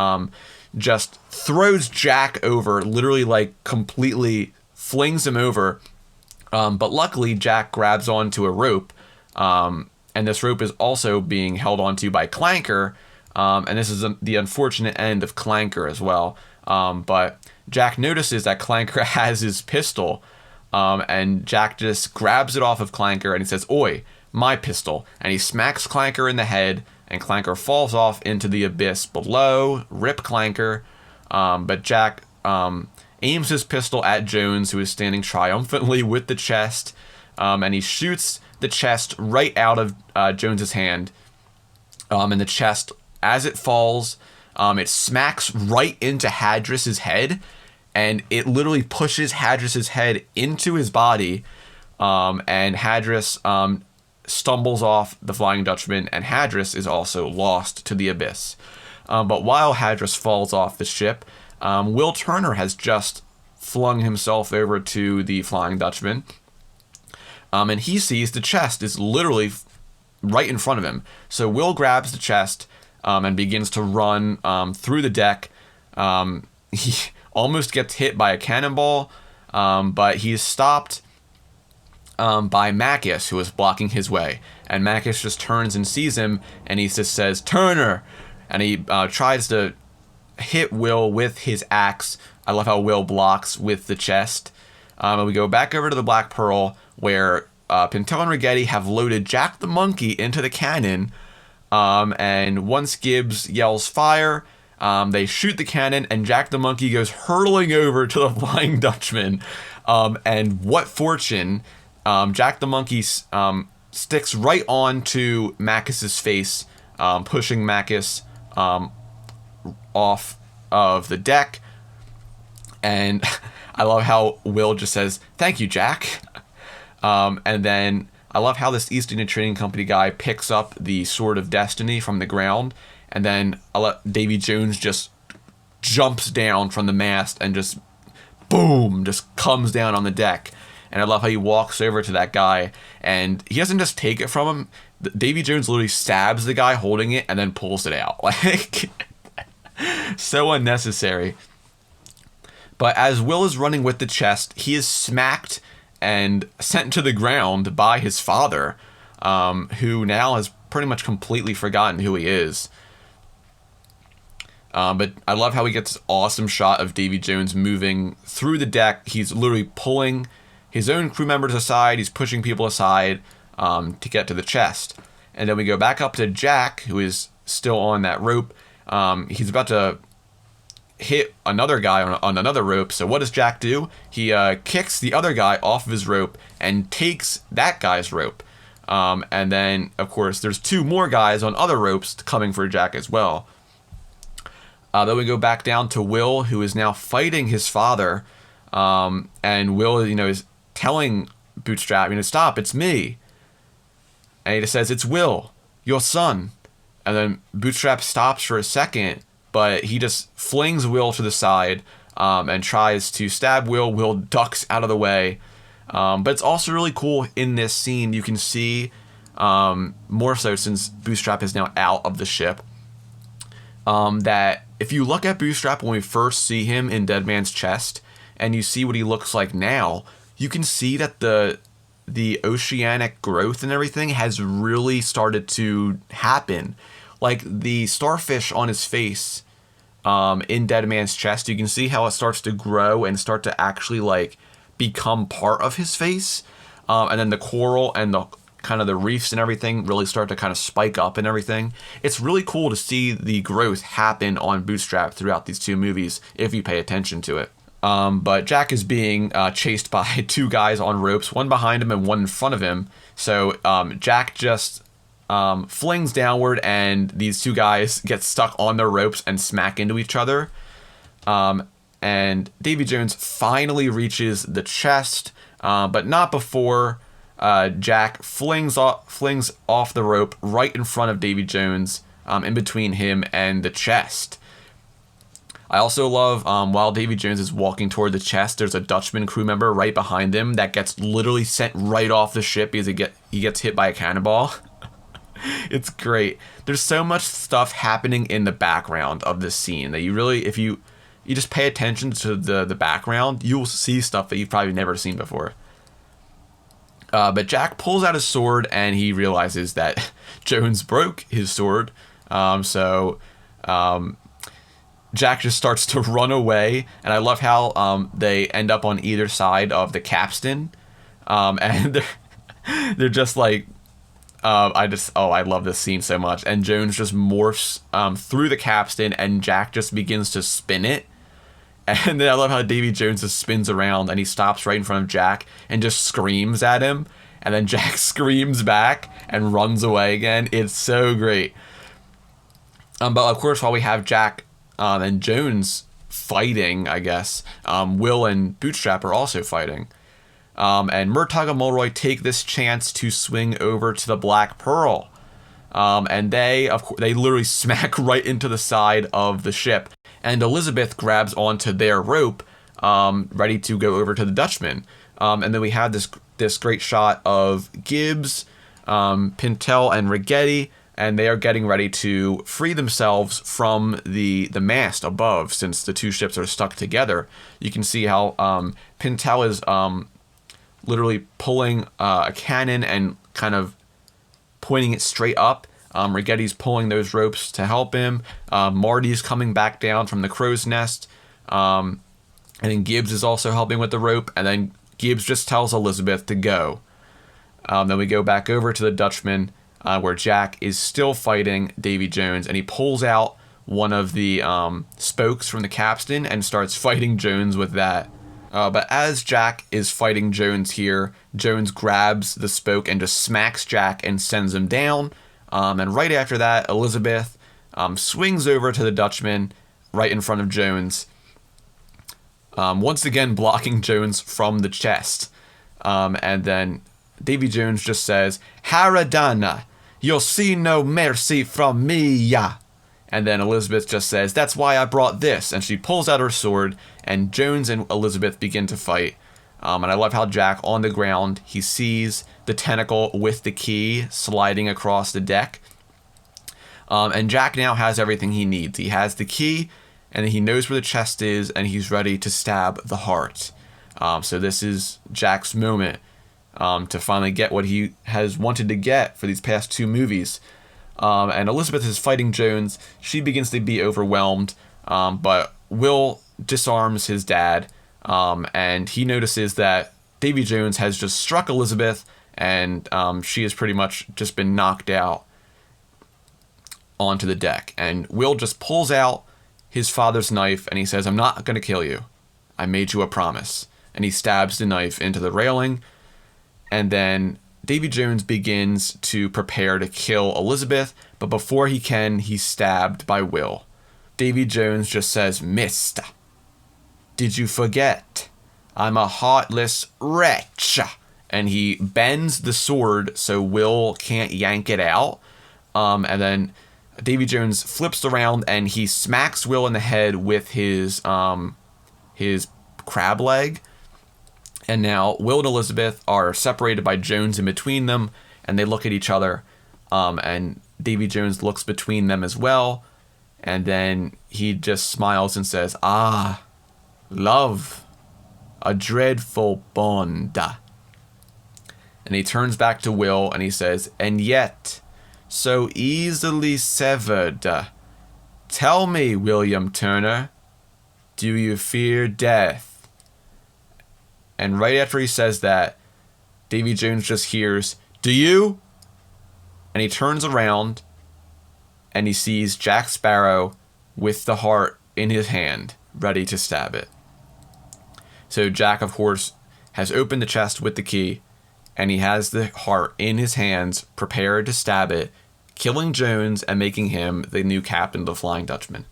Speaker 1: just throws Jack over, literally like completely flings him over. But luckily Jack grabs onto a rope, and this rope is also being held onto by Clanker, and this is the unfortunate end of Clanker as well. But Jack notices that Clanker has his pistol, and Jack just grabs it off of Clanker and he says, "Oi, my pistol," and he smacks Clanker in the head, and Clanker falls off into the abyss below. Rip Clanker. But Jack aims his pistol at Jones, who is standing triumphantly with the chest, and he shoots the chest right out of Jones's hand. And the chest, as it falls, it smacks right into Hadris's head, and it literally pushes Hadris's head into his body, and Hadris stumbles off the Flying Dutchman, and Hadris is also lost to the abyss. But while Hadris falls off the ship, Will Turner has just flung himself over to the Flying Dutchman, and he sees the chest is literally right in front of him. So Will grabs the chest and begins to run through the deck. He almost gets hit by a cannonball, but he's stopped by Macus, who was blocking his way. And Macus just turns and sees him, and he just says, "Turner!" And he tries to hit Will with his axe. I love how Will blocks with the chest. And we go back over to the Black Pearl, where Pintel and Rigetti have loaded Jack the Monkey into the cannon. And once Gibbs yells fire, they shoot the cannon, and Jack the Monkey goes hurtling over to the Flying Dutchman. And what fortune! Jack the Monkey sticks right onto Macus's face, pushing Macus off of the deck. And I love how Will just says, "Thank you, Jack." And then I love how this East India Trading Company guy picks up the Sword of Destiny from the ground, and then Davy Jones just jumps down from the mast and just boom, just comes down on the deck. And I love how he walks over to that guy, and he doesn't just take it from him. Davy Jones literally stabs the guy holding it and then pulls it out. Like, so unnecessary. But as Will is running with the chest, he is smacked and sent to the ground by his father, who now has pretty much completely forgotten who he is. But I love how he gets this awesome shot of Davy Jones moving through the deck. He's literally pulling his own crew members aside. He's pushing people aside to get to the chest. And then we go back up to Jack, who is still on that rope. He's about to hit another guy on another rope. So what does Jack do? He kicks the other guy off of his rope and takes that guy's rope. And then, of course, there's two more guys on other ropes coming for Jack as well. Then we go back down to Will, who is now fighting his father. And Will, is telling Bootstrap, "Stop, it's me." And he just says, "It's Will, your son." And then Bootstrap stops for a second, but he just flings Will to the side and tries to stab Will. Will ducks out of the way. But it's also really cool in this scene. You can see, more so since Bootstrap is now out of the ship, that if you look at Bootstrap when we first see him in Dead Man's Chest, and you see what he looks like now, you can see that the oceanic growth and everything has really started to happen. Like the starfish on his face in Dead Man's Chest, you can see how it starts to grow and start to actually like become part of his face. And then the coral and the kind of the reefs and everything really start to kind of spike up and everything. It's really cool to see the growth happen on Bootstrap throughout these two movies if you pay attention to it. But Jack is being chased by two guys on ropes, one behind him and one in front of him. So Jack just flings downward, and these two guys get stuck on their ropes and smack into each other. And Davy Jones finally reaches the chest, but not before Jack flings off the rope right in front of Davy Jones, in between him and the chest. I also love, while Davy Jones is walking toward the chest, there's a Dutchman crew member right behind him that gets literally sent right off the ship because he gets hit by a cannonball. It's great. There's so much stuff happening in the background of this scene that you really, if you just pay attention to the background, you'll see stuff that you've probably never seen before. But Jack pulls out his sword, and he realizes that Jones broke his sword. So Jack just starts to run away, and I love how they end up on either side of the capstan, and they're just like, I love this scene so much. And Jones just morphs through the capstan, and Jack just begins to spin it. And then I love how Davy Jones just spins around, and he stops right in front of Jack and just screams at him, and then Jack screams back and runs away again. It's so great. But of course, while we have Jack and Jones fighting, I guess, Will and Bootstrap are also fighting. And Murtagh and Mulroy take this chance to swing over to the Black Pearl. And they literally smack right into the side of the ship. And Elizabeth grabs onto their rope, ready to go over to the Dutchman. And then we have this great shot of Gibbs, Pintel, and Rigetti, and they are getting ready to free themselves from the mast above, since the two ships are stuck together. You can see how Pintel is literally pulling a cannon and kind of pointing it straight up. Righetti's pulling those ropes to help him. Marty's coming back down from the crow's nest. And then Gibbs is also helping with the rope. And then Gibbs just tells Elizabeth to go. Then we go back over to the Dutchman, where Jack is still fighting Davy Jones. And he pulls out one of the spokes from the capstan and starts fighting Jones with that. But as Jack is fighting Jones here, Jones grabs the spoke and just smacks Jack and sends him down. And right after that, Elizabeth swings over to the Dutchman right in front of Jones, once again blocking Jones from the chest. And then Davy Jones just says, "Haradana, you'll see no mercy from me, ya." And then Elizabeth just says, "That's why I brought this." And she pulls out her sword, and Jones and Elizabeth begin to fight. And I love how Jack, on the ground, he sees the tentacle with the key sliding across the deck. And Jack now has everything he needs. He has the key, and he knows where the chest is, and he's ready to stab the heart. So this is Jack's moment to finally get what he has wanted to get for these past 2 movies. And Elizabeth is fighting Jones. She begins to be overwhelmed, but Will disarms his dad, and he notices that Davy Jones has just struck Elizabeth, and she has pretty much just been knocked out onto the deck. And Will just pulls out his father's knife, and he says, "I'm not going to kill you. I made you a promise." And he stabs the knife into the railing, and then Davy Jones begins to prepare to kill Elizabeth, but before he can, he's stabbed by Will. Davy Jones just says, "Mister, did you forget? I'm a heartless wretch." And he bends the sword so Will can't yank it out. And then Davy Jones flips around and he smacks Will in the head with his crab leg. And now Will and Elizabeth are separated by Jones in between them, and they look at each other. And Davy Jones looks between them as well. And then he just smiles and says, "Ah, love, a dreadful bond." And he turns back to Will and he says, "And yet, so easily severed. Tell me, William Turner, do you fear death?" And right after he says that, Davy Jones just hears, "Do you?" And he turns around and he sees Jack Sparrow with the heart in his hand, ready to stab it. So Jack, of course, has opened the chest with the key, and he has the heart in his hands, prepared to stab it, killing Jones and making him the new captain of the Flying Dutchman.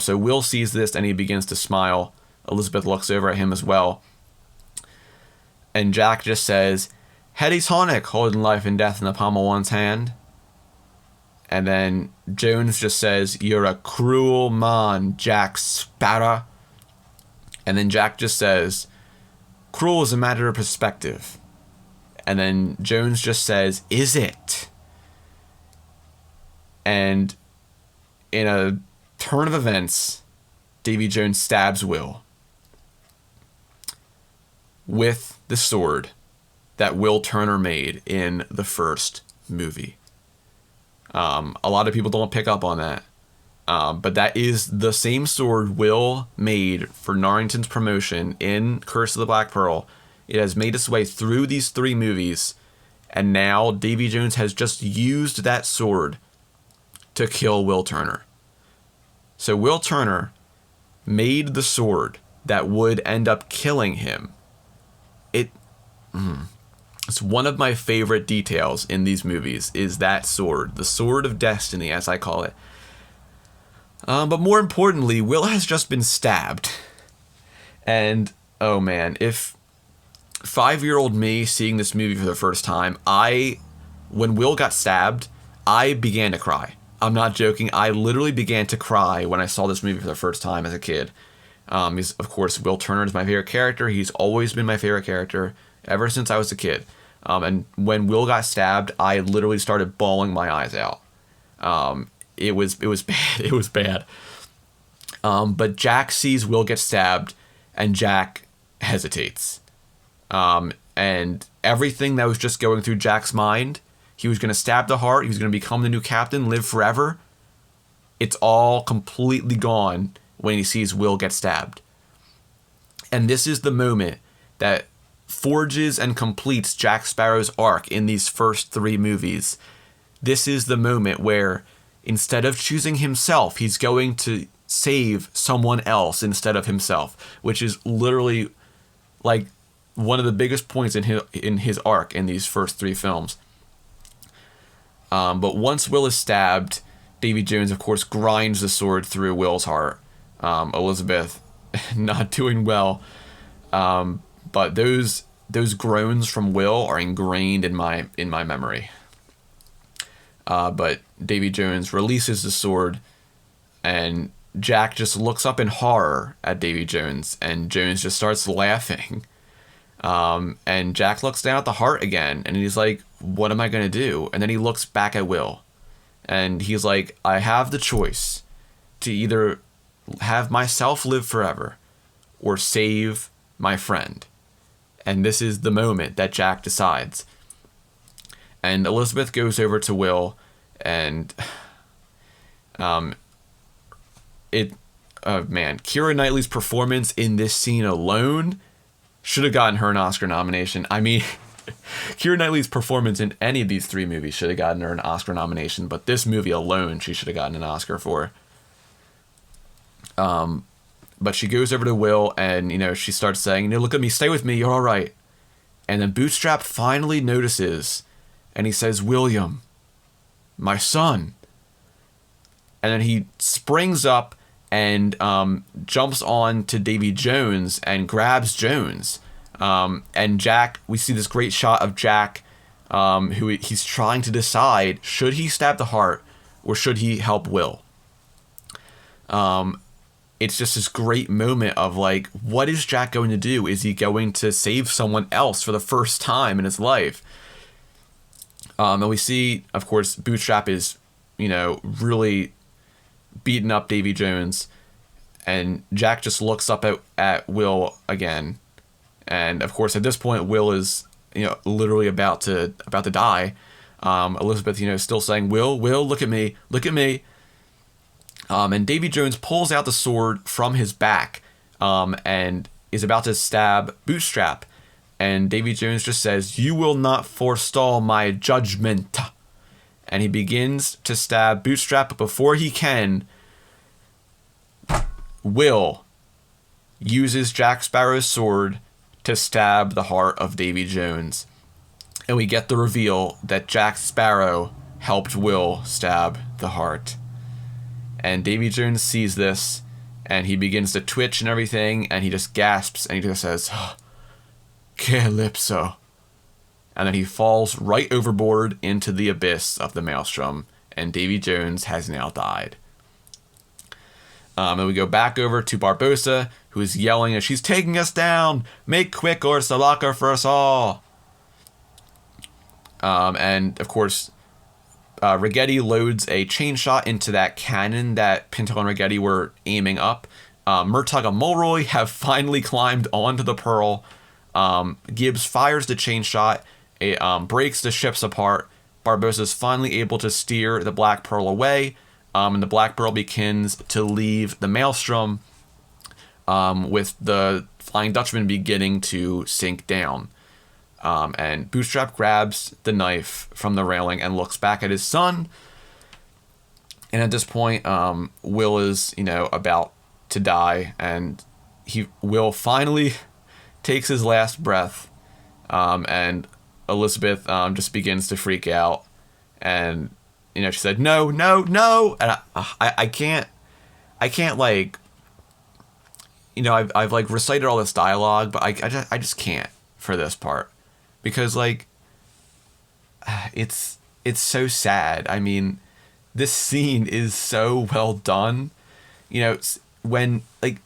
Speaker 1: So Will sees this and he begins to smile. Elizabeth looks over at him as well. And Jack just says, "Heady tonic, holding life and death in the palm of one's hand." And then Jones just says, "You're a cruel man, Jack Sparrow." And then Jack just says, "Cruel is a matter of perspective." And then Jones just says, "Is it?" And in a turn of events, Davy Jones stabs Will with the sword that Will Turner made in the first movie. A lot of people don't pick up on that. But that is the same sword Will made for Norrington's promotion in Curse of the Black Pearl. It has made its way through these 3 movies, and now Davy Jones has just used that sword to kill Will Turner. So Will Turner made the sword that would end up killing him. It's one of my favorite details in these movies is that sword, the Sword of Destiny, as I call it. But more importantly, Will has just been stabbed. And, oh man, if 5-year-old me seeing this movie for the first time, when Will got stabbed, I began to cry. I'm not joking. I literally began to cry when I saw this movie for the first time as a kid. Of course, Will Turner is my favorite character. He's always been my favorite character ever since I was a kid. And when Will got stabbed, I literally started bawling my eyes out. It was bad. It was bad. But Jack sees Will get stabbed, and Jack hesitates. And everything that was just going through Jack's mind, he was going to stab the heart, he was going to become the new captain, live forever. It's all completely gone when he sees Will get stabbed. And this is the moment that forges and completes Jack Sparrow's arc in these first 3 movies. This is the moment where instead of choosing himself, he's going to save someone else instead of himself, which is literally like one of the biggest points in his arc in these first 3 films. But once Will is stabbed, Davy Jones, of course, grinds the sword through Will's heart. Elizabeth not doing well. But those groans from Will are ingrained in my memory. But Davy Jones releases the sword, and Jack just looks up in horror at Davy Jones, and Jones just starts laughing. And Jack looks down at the heart again, and he's like, what am I going to do? And then he looks back at Will, and he's like, I have the choice to either have myself live forever or save my friend. And this is the moment that Jack decides. And Elizabeth goes over to Will, and Keira Knightley's performance in this scene alone should have gotten her an Oscar nomination. I mean, Keira Knightley's performance in any of these 3 movies should have gotten her an Oscar nomination, but this movie alone she should have gotten an Oscar for. But she goes over to Will, and, she starts saying, look at me, stay with me, you're all right. And then Bootstrap finally notices, and he says, William, my son. And then he springs up and jumps on to Davy Jones and grabs Jones. And Jack, we see this great shot of Jack, who he's trying to decide, should he stab the heart or should he help Will? It's just this great moment of like, what is Jack going to do? Is he going to save someone else for the first time in his life? And we see, of course, Bootstrap is, really beating up Davy Jones, and Jack just looks up at Will again. And of course, at this point, Will is, literally about to die. Elizabeth, still saying, Will, look at me, look at me. And Davy Jones pulls out the sword from his back, and is about to stab Bootstrap. And Davy Jones just says, you will not forestall my judgment. And he begins to stab Bootstrap, but before he can, Will uses Jack Sparrow's sword to stab the heart of Davy Jones. And we get the reveal that Jack Sparrow helped Will stab the heart. And Davy Jones sees this, and he begins to twitch and everything, and he just gasps, and he just says, Calypso. And then he falls right overboard into the abyss of the Maelstrom, and Davy Jones has now died. And we go back over to Barbossa, who is yelling as she's taking us down, make quick or it's the locker for us all. And of course, Rigetti loads a chain shot into that cannon that Pinto and Rigetti were aiming up. Murtagh and Mulroy have finally climbed onto the Pearl. Gibbs fires the chain shot. It breaks the ships apart. Barbossa's finally able to steer the Black Pearl away. And the Black Pearl begins to leave the Maelstrom, with the Flying Dutchman beginning to sink down. And Bootstrap grabs the knife from the railing and looks back at his son. And at this point, Will is, about to die, and Will finally takes his last breath. And Elizabeth just begins to freak out, and she said, no, and I can't like, I've like recited all this dialogue, but I just can't for this part. Because, like, it's so sad. I mean, this scene is so well done. When, like,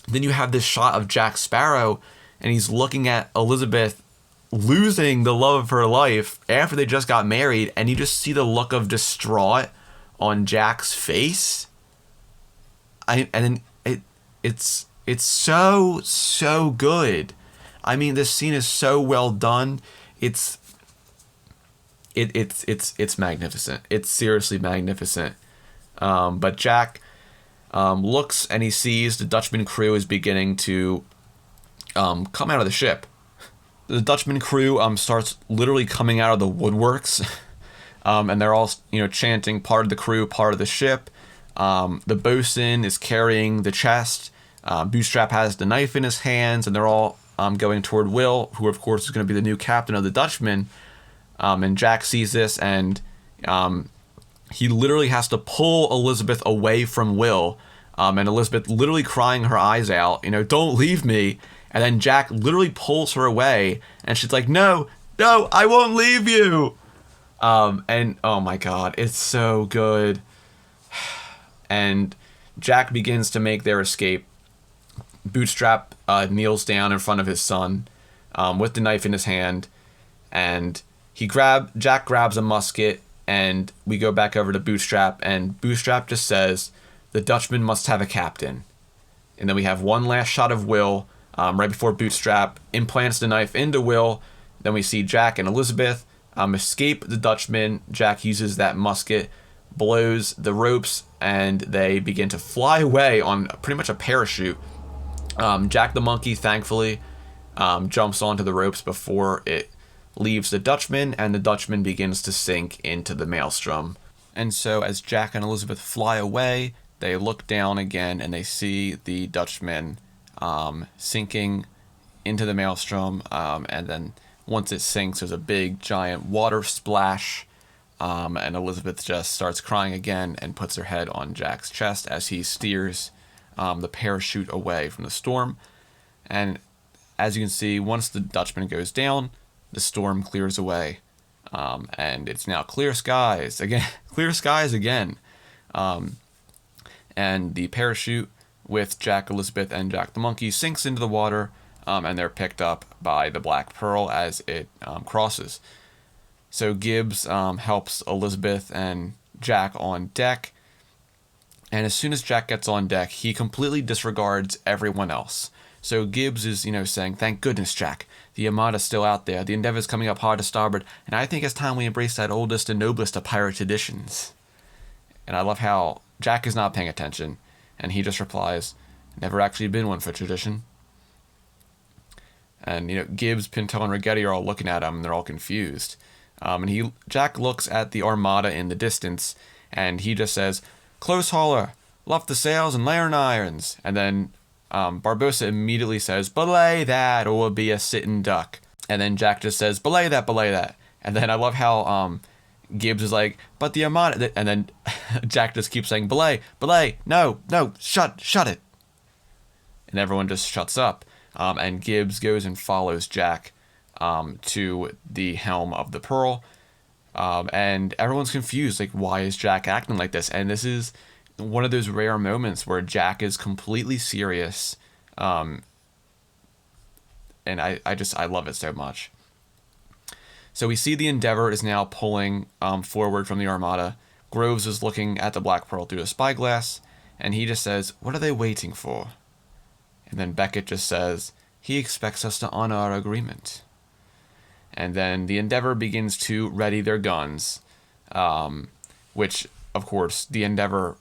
Speaker 1: then you have this shot of Jack Sparrow, and he's looking at Elizabeth losing the love of her life after they just got married, and you just see the look of distraught on Jack's face. It's so good. I mean, this scene is so well done. It's magnificent. It's seriously magnificent. But Jack looks and he sees the Dutchman crew is beginning to come out of the ship. The Dutchman crew starts literally coming out of the woodworks, and they're all chanting, part of the crew, part of the ship. The bosun is carrying the chest. Bootstrap has the knife in his hands, and they're all going toward Will, who of course is going to be the new captain of the Dutchman. And Jack sees this, and he literally has to pull Elizabeth away from Will, and Elizabeth literally crying her eyes out, don't leave me. And then Jack literally pulls her away, and she's like, no, I won't leave you. And oh my God, it's so good. And Jack begins to make their escape. Bootstrap kneels down in front of his son with the knife in his hand, and Jack grabs a musket, and we go back over to Bootstrap, and Bootstrap just says, the Dutchman must have a captain. And then we have one last shot of Will right before Bootstrap implants the knife into Will. Then we see Jack and Elizabeth escape the Dutchman. Jack uses that musket, blows the ropes, and they begin to fly away on pretty much a parachute. Jack the monkey, thankfully, jumps onto the ropes before it leaves the Dutchman, and the Dutchman begins to sink into the Maelstrom. And so as Jack and Elizabeth fly away, they look down again and they see the Dutchman sinking into the Maelstrom, and then once it sinks, there's a big giant water splash, and Elizabeth just starts crying again and puts her head on Jack's chest as he steers the parachute away from the storm. And as you can see, once the Dutchman goes down, the storm clears away, and it's now clear skies again. And the parachute with Jack, Elizabeth, and Jack the monkey sinks into the water, and they're picked up by the Black Pearl as it crosses. So Gibbs helps Elizabeth and Jack on deck, and as soon as Jack gets on deck, he completely disregards everyone else. So Gibbs is, saying, thank goodness, Jack, the Armada's still out there, the Endeavour's coming up hard to starboard, and I think it's time we embrace that oldest and noblest of pirate traditions. And I love how Jack is not paying attention, and he just replies, never actually been one for tradition. And, Gibbs, Pinto, and Rigetti are all looking at him, and they're all confused. And Jack looks at the Armada in the distance, and he just says, close hauler, luff the sails and lay irons. And then Barbossa immediately says, belay that, or we'll be a sitting duck. And then Jack just says, belay that. And then I love how Gibbs is like, but the Armada, and then Jack just keeps saying, belay, no, shut it. And everyone just shuts up. And Gibbs goes and follows Jack to the helm of the Pearl. And everyone's confused, like, why is Jack acting like this? And this is one of those rare moments where Jack is completely serious. And I love it so much. So we see the Endeavour is now pulling forward from the Armada. Groves is looking at the Black Pearl through a spyglass, and he just says, what are they waiting for? And then Beckett just says, he expects us to honor our agreement. And then the Endeavour begins to ready their guns, which, of course, the Endeavour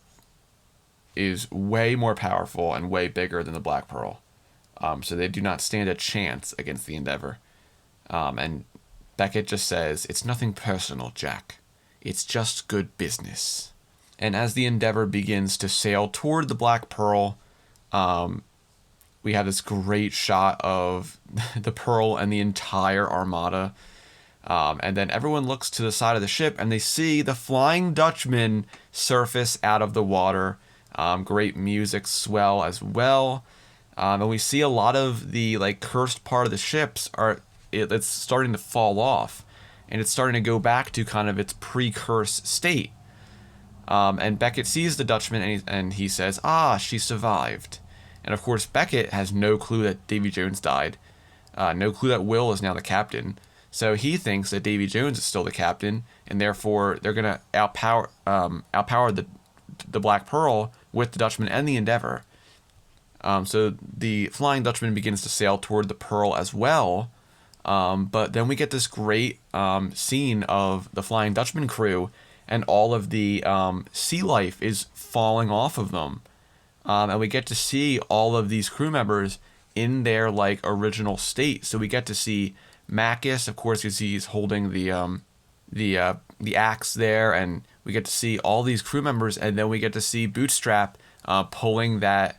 Speaker 1: is way more powerful and way bigger than the Black Pearl. So they do not stand a chance against the Endeavour. And Beckett just says, it's nothing personal, Jack. It's just good business. And as the Endeavour begins to sail toward the Black Pearl, we have this great shot of the Pearl and the entire Armada. And then everyone looks to the side of the ship and they see the Flying Dutchman surface out of the water. Great music swell as well. And we see a lot of the cursed part of the ships it's starting to fall off. And it's starting to go back to kind of its pre-curse state. And Beckett sees the Dutchman and he says, she survived. And of course, Beckett has no clue that Davy Jones died. No clue that Will is now the captain. So he thinks that Davy Jones is still the captain, and therefore they're going to outpower the Black Pearl with the Dutchman and the Endeavour. So the Flying Dutchman begins to sail toward the Pearl as well. But then we get this great scene of the Flying Dutchman crew, and all of the sea life is falling off of them. And we get to see all of these crew members in their like original state. So we get to see Macus, of course, because he's holding the axe there, and we get to see all these crew members, and then we get to see Bootstrap pulling that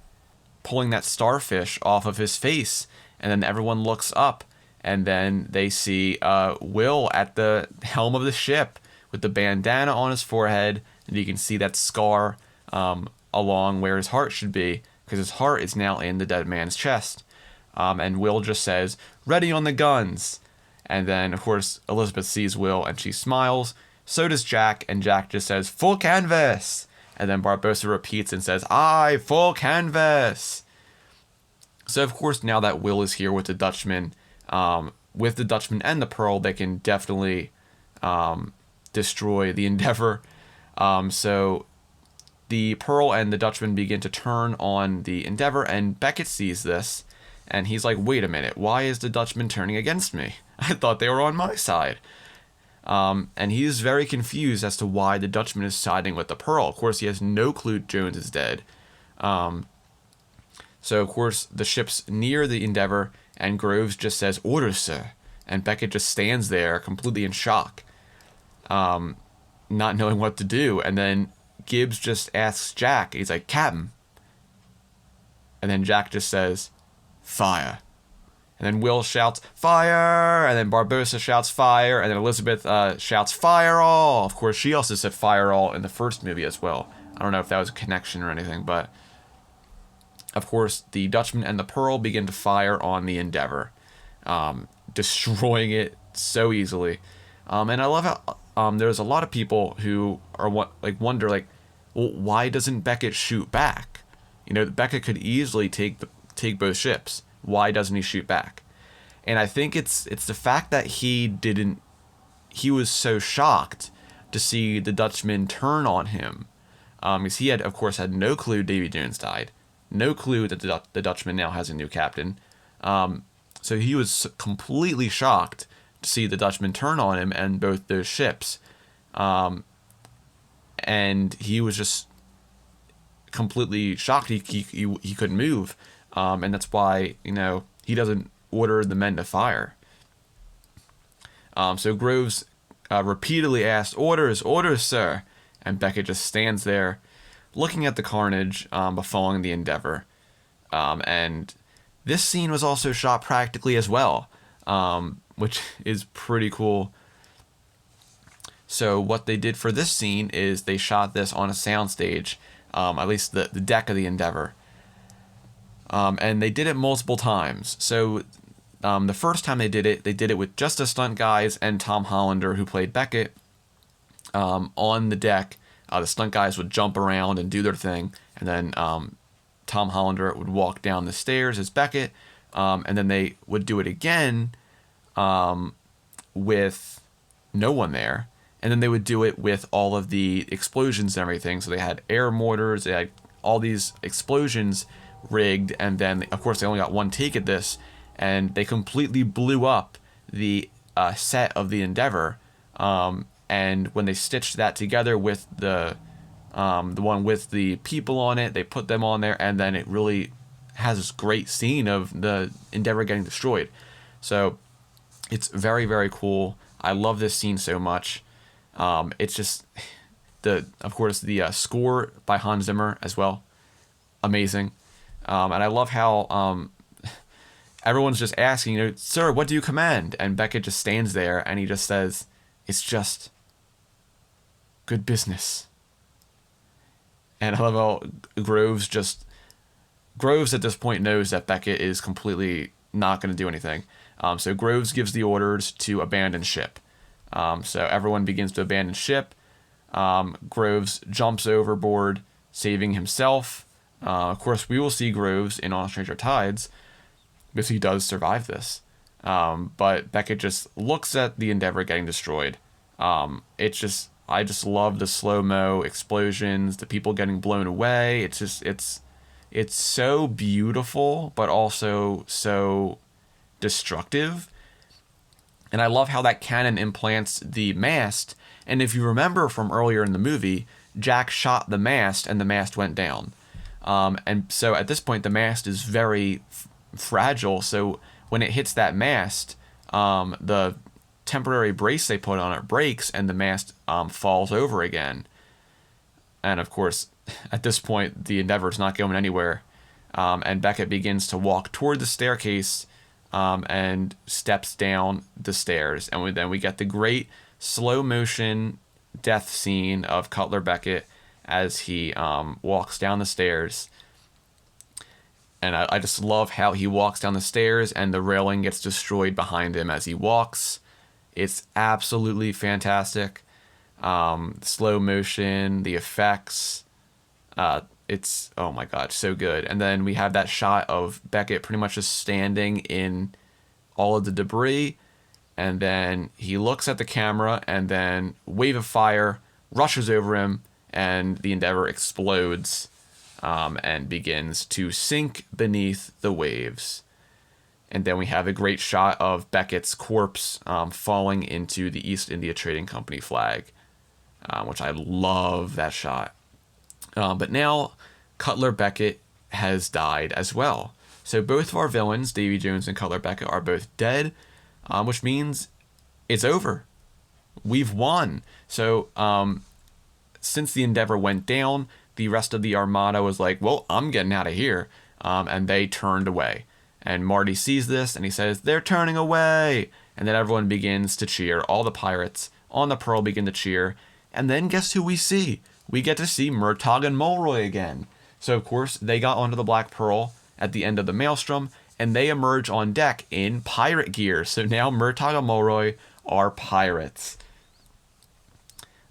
Speaker 1: starfish off of his face, and then everyone looks up, and then they see Will at the helm of the ship with the bandana on his forehead, and you can see that scar along where his heart should be, because his heart is now in the dead man's chest. And Will just says, "Ready on the guns." And then, of course, Elizabeth sees Will and she smiles. So does Jack, and Jack just says, "Full canvas." And then Barbossa repeats and says, "Aye, full canvas." So, of course, now that Will is here with the Dutchman and the Pearl, they can definitely destroy the Endeavour. So the Pearl and the Dutchman begin to turn on the Endeavour, and Beckett sees this, and he's like, "Wait a minute, why is the Dutchman turning against me? I thought they were on my side." And he's very confused as to why the Dutchman is siding with the Pearl. Of course, he has no clue Jones is dead. So, of course, the ship's near the Endeavour, and Groves just says, "Orders, sir." And Beckett just stands there completely in shock, not knowing what to do. And then Gibbs just asks Jack, he's like, "Captain." And then Jack just says, "Fire." And then Will shouts, "Fire!" And then Barbossa shouts, "Fire!" And then Elizabeth shouts, "Fire all!" Of course, she also said "Fire all" in the first movie as well. I don't know if that was a connection or anything, but of course, the Dutchman and the Pearl begin to fire on the Endeavour, destroying it so easily. And I love how there's a lot of people who are wonder, well, why doesn't Beckett shoot back? Beckett could easily take both ships. Why doesn't he shoot back? And I think it's the fact that he was so shocked to see the Dutchman turn on him, because he of course had no clue Davy Jones died, no clue that the Dutchman now has a new captain. So he was completely shocked to see the Dutchman turn on him and both those ships, and he was just completely shocked. He couldn't move. And that's why, he doesn't order the men to fire. So Groves repeatedly asked, "Orders, orders, sir." And Beckett just stands there looking at the carnage befalling the Endeavour. And this scene was also shot practically as well, which is pretty cool. So what they did for this scene is they shot this on a soundstage, at least the deck of the Endeavour. And they did it multiple times. So the first time they did it with just the stunt guys and Tom Hollander, who played Beckett, on the deck. The stunt guys would jump around and do their thing, and then Tom Hollander would walk down the stairs as Beckett, and then they would do it again with no one there, and then they would do it with all of the explosions and everything. So they had air mortars, they had all these explosions rigged, and then of course they only got one take at this, and they completely blew up the set of the Endeavour. And when they stitched that together with the one with the people on it, they put them on there, and then it really has this great scene of the Endeavour getting destroyed. So it's very, very cool. I love this scene so much. It's just of course the score by Hans Zimmer as well, amazing. And I love how everyone's just asking, "Sir, what do you command?" And Beckett just stands there and he just says, "It's just good business." And I love how Groves at this point knows that Beckett is completely not going to do anything. So Groves gives the orders to abandon ship. So everyone begins to abandon ship. Groves jumps overboard, saving himself. Of course, we will see Groves in On Stranger Tides, because he does survive this. But Beckett just looks at the Endeavour getting destroyed. I just love the slow-mo explosions, the people getting blown away. It's It's so beautiful, but also so destructive. And I love how that cannon implants the mast. And if you remember from earlier in the movie, Jack shot the mast and the mast went down. And so at this point, the mast is very fragile. So when it hits that mast, the temporary brace they put on it breaks and the mast falls over again. And of course, at this point, the Endeavour is not going anywhere. And Beckett begins to walk toward the staircase and steps down the stairs. And then we get the great slow motion death scene of Cutler Beckett as he walks down the stairs. And I just love how he walks down the stairs and the railing gets destroyed behind him as he walks. It's absolutely fantastic. Slow motion, the effects. It's, oh my god, so good. And then we have that shot of Beckett pretty much just standing in all of the debris. And then he looks at the camera and then wave of fire rushes over him and the Endeavour explodes and begins to sink beneath the waves. And then we have a great shot of Beckett's corpse falling into the East India Trading Company flag, which I love that shot. But now Cutler Beckett has died as well. So both of our villains, Davy Jones and Cutler Beckett, are both dead, which means it's over. We've won. So since the Endeavour went down, the rest of the Armada was like, well, I'm getting out of here. And they turned away. And Marty sees this and he says, they're turning away. And then everyone begins to cheer. All the pirates on the Pearl begin to cheer. And then guess who we see? We get to see Murtaugh and Mulroy again. So, of course, they got onto the Black Pearl at the end of the Maelstrom, and they emerge on deck in pirate gear. So now Murtaugh and Mulroy are pirates.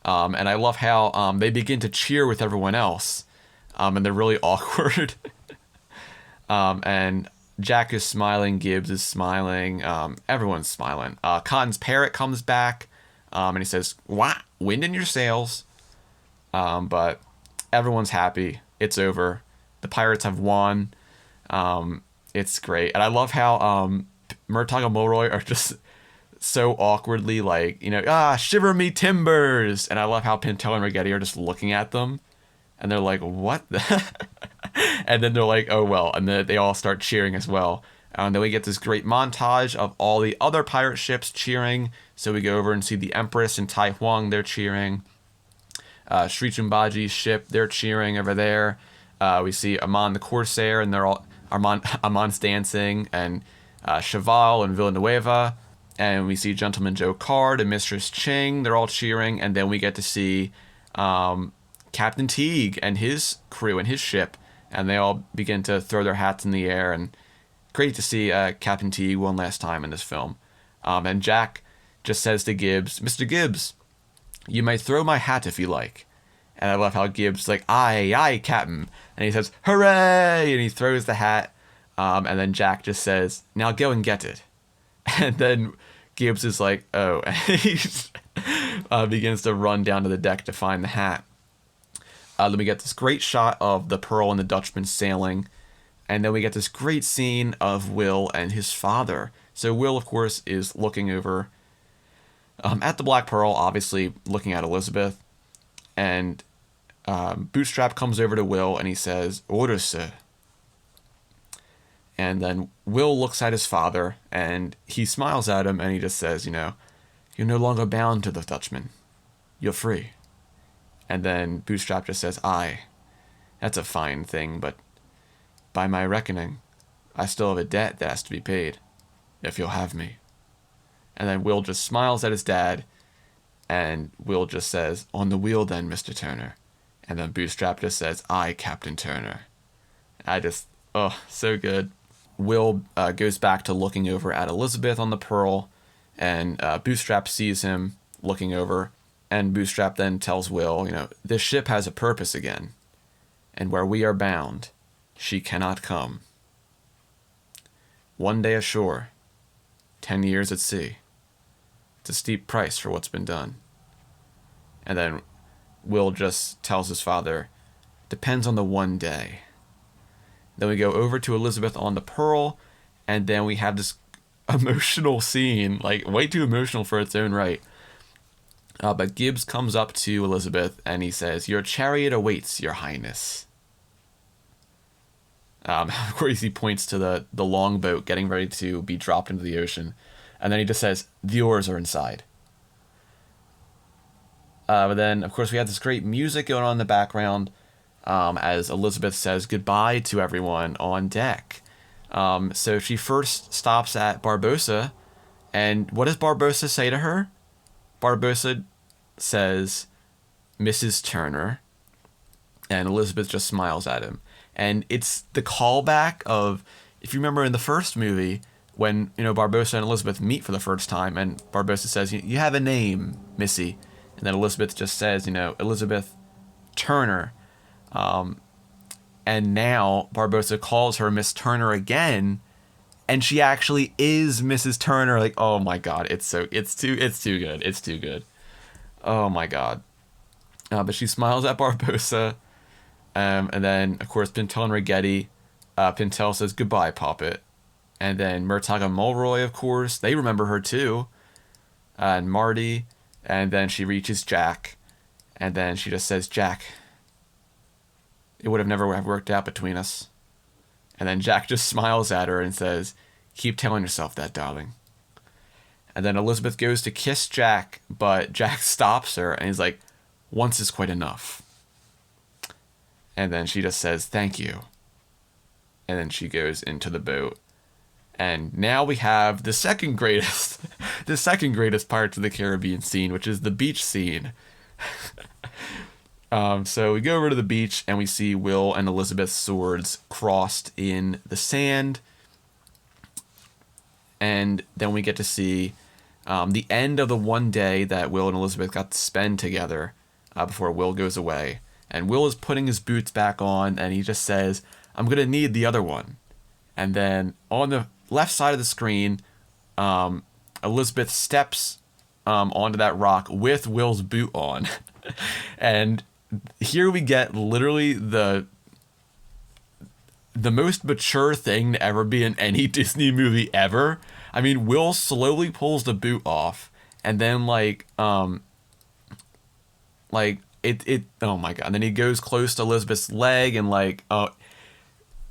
Speaker 1: And I love how they begin to cheer with everyone else. And they're really awkward. And Jack is smiling, Gibbs is smiling, everyone's smiling. Cotton's parrot comes back, and he says, "What? Wind in your sails." But everyone's happy. It's over. The pirates have won. It's great. And I love how Murtaugh and Mulroy are just so awkwardly like, shiver me timbers. And I love how Pinto and Rigetti are just looking at them. And they're like, what the? And then they're like, oh, well. And then they all start cheering as well. And then we get this great montage of all the other pirate ships cheering. So we go over and see the Empress and Tai Huang. They're cheering. Sri Chumbaji's ship, they're cheering over there. We see Amon the Corsair, and they're all Amon's dancing, and Cheval and Villanueva. And we see Gentleman Joe Card and Mistress Ching. They're all cheering. And then we get to see Captain Teague and his crew and his ship. And they all begin to throw their hats in the air. And great to see Captain Teague one last time in this film. And Jack just says to Gibbs, "Mr. Gibbs, you may throw my hat if you like." And I love how Gibbs like, "Aye, aye, Captain." And he says, "Hooray!" And he throws the hat. And then Jack just says, "Now go and get it." And then Gibbs is like, "Oh." And he begins to run down to the deck to find the hat. Then we get this great shot of the Pearl and the Dutchman sailing. And then we get this great scene of Will and his father. So Will, of course, is looking over at the Black Pearl, obviously looking at Elizabeth. And Bootstrap comes over to Will and he says, "Orders, sir." And then Will looks at his father and he smiles at him and he just says, "You're no longer bound to the Dutchman. You're free." And then Bootstrap just says, "Aye, that's a fine thing, but by my reckoning, I still have a debt that has to be paid, if you'll have me." And then Will just smiles at his dad, and Will just says, "On the wheel then, Mr. Turner." And then Bootstrap just says, "Aye, Captain Turner." So good. Will goes back to looking over at Elizabeth on the Pearl, and Bootstrap sees him looking over, and Bootstrap then tells Will, "This ship has a purpose again, and where we are bound, she cannot come. 1 day ashore, 10 years at sea. It's a steep price for what's been done." And then Will just tells his father, "Depends on the 1 day." Then we go over to Elizabeth on the Pearl, and then we have this emotional scene, like way too emotional for its own right. But Gibbs comes up to Elizabeth and he says, "Your chariot awaits, Your Highness." Of course, he points to the longboat getting ready to be dropped into the ocean. And then he just says, "The oars are inside." But then, of course, we have this great music going on in the background as Elizabeth says goodbye to everyone on deck. So she first stops at Barbossa. And what does Barbossa say to her? Barbossa says, "Mrs. Turner." And Elizabeth just smiles at him. And it's the callback of, if you remember in the first movie, when, Barbossa and Elizabeth meet for the first time, and Barbossa says, "You have a name, Missy." And then Elizabeth just says, "Elizabeth Turner." And now Barbossa calls her Miss Turner again, and she actually is Mrs. Turner. Like, oh my God, it's too good. It's too good. Oh my God. But she smiles at Barbossa. And then, of course, Pintel and Rigetti. Pintel says, "Goodbye, Poppet." And then Murtagh and Mulroy, of course, they remember her too. And Marty. And then she reaches Jack. And then she just says, "Jack, it would have never have worked out between us." And then Jack just smiles at her and says, "Keep telling yourself that, darling." And then Elizabeth goes to kiss Jack, but Jack stops her and he's like, "Once is quite enough." And then she just says, "Thank you." And then she goes into the boat. And now we have the second greatest part of the Caribbean scene, which is the beach scene. So we go over to the beach and we see Will and Elizabeth's swords crossed in the sand. And then we get to see the end of the one day that Will and Elizabeth got to spend together before Will goes away. And Will is putting his boots back on, and he just says, "I'm going to need the other one." And then on the left side of the screen, Elizabeth steps onto that rock with Will's boot on. And here we get literally the most mature thing to ever be in any Disney movie ever. I mean, Will slowly pulls the boot off, and then it oh my God. And then he goes close to Elizabeth's leg and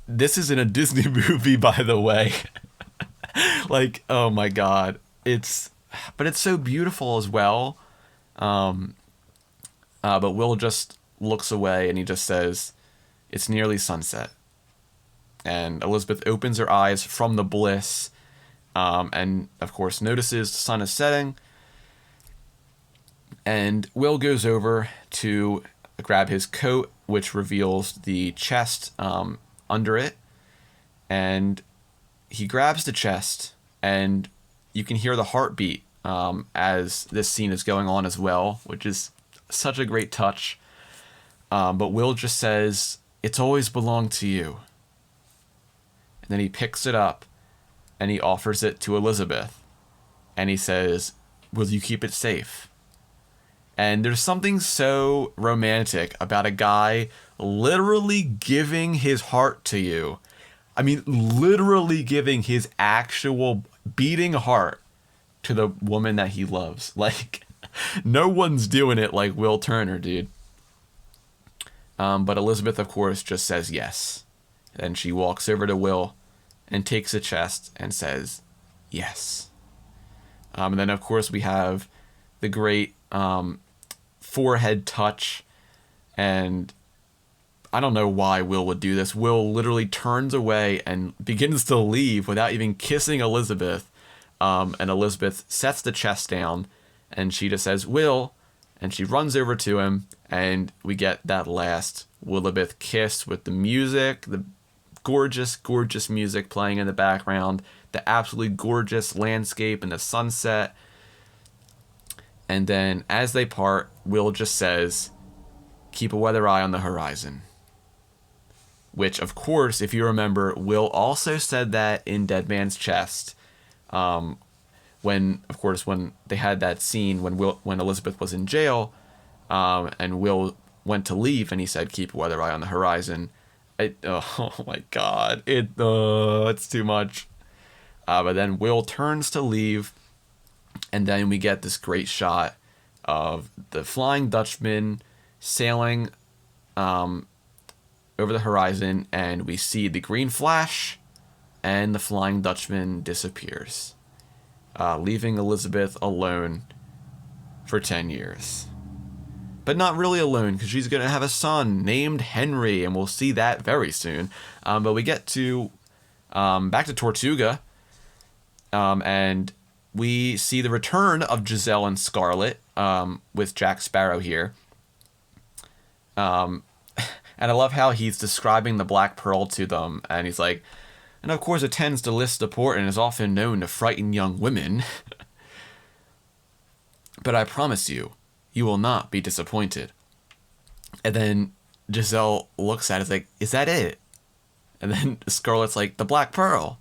Speaker 1: this isn't a Disney movie, by the way. Oh my God. But it's so beautiful as well. But Will just looks away and he just says, "It's nearly sunset." And Elizabeth opens her eyes from the bliss, and of course notices the sun is setting. And Will goes over to grab his coat, which reveals the chest under it. And he grabs the chest, and you can hear the heartbeat as this scene is going on as well, which is such a great touch. But Will just says, "It's always belonged to you." And then he picks it up, and he offers it to Elizabeth. And he says, "Will you keep it safe?" And there's something so romantic about a guy literally giving his heart to you. I mean, literally giving his actual beating heart to the woman that he loves. No one's doing it like Will Turner, dude. But Elizabeth, of course, just says yes. And she walks over to Will and takes the chest and says yes. And then, of course, we have the great forehead touch. And I don't know why Will would do this. Will literally turns away and begins to leave without even kissing Elizabeth. And Elizabeth sets the chest down and she just says, "Will," and she runs over to him, and we get that last Willibeth kiss with the music, the gorgeous, gorgeous music playing in the background, the absolutely gorgeous landscape and the sunset. And then as they part, Will just says, "Keep a weather eye on the horizon." Which, of course, if you remember, Will also said that in Dead Man's Chest. When they had that scene when Elizabeth was in jail, and Will went to leave and he said, "Keep a weather eye on the horizon." Oh my god, it's too much. But then Will turns to leave, and then we get this great shot of the Flying Dutchman sailing over the horizon, and we see the green flash, and the Flying Dutchman disappears, leaving Elizabeth alone for 10 years. But not really alone, because she's going to have a son named Henry, and we'll see that very soon. But we get to back to Tortuga, and we see the return of Giselle and Scarlet with Jack Sparrow here. And I love how he's describing the Black Pearl to them, and he's like, and of course it tends to list the port and is often known to frighten young women. But I promise you, you will not be disappointed. And then Giselle looks at it, like, is that it? And then Scarlet's like, the Black Pearl.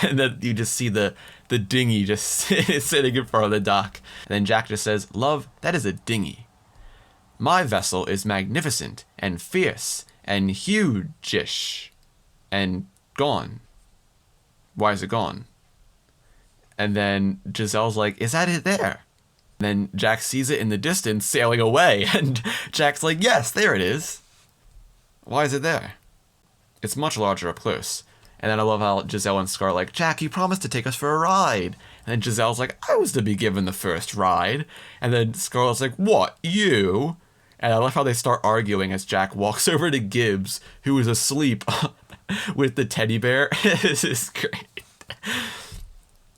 Speaker 1: And then you just see the dinghy just sitting in front of the dock. And then Jack just says, love, that is a dinghy. My vessel is magnificent and fierce and huge-ish and gone. Why is it gone? And then Giselle's like, is that it there? And then Jack sees it in the distance sailing away, and Jack's like, yes, there it is. Why is it there? It's much larger up close. And then I love how Giselle and Scar are like, Jack, you promised to take us for a ride. And then Giselle's like, I was to be given the first ride. And then Scarlett's like, what, you? And I love how they start arguing as Jack walks over to Gibbs, who is asleep with the teddy bear. This is great.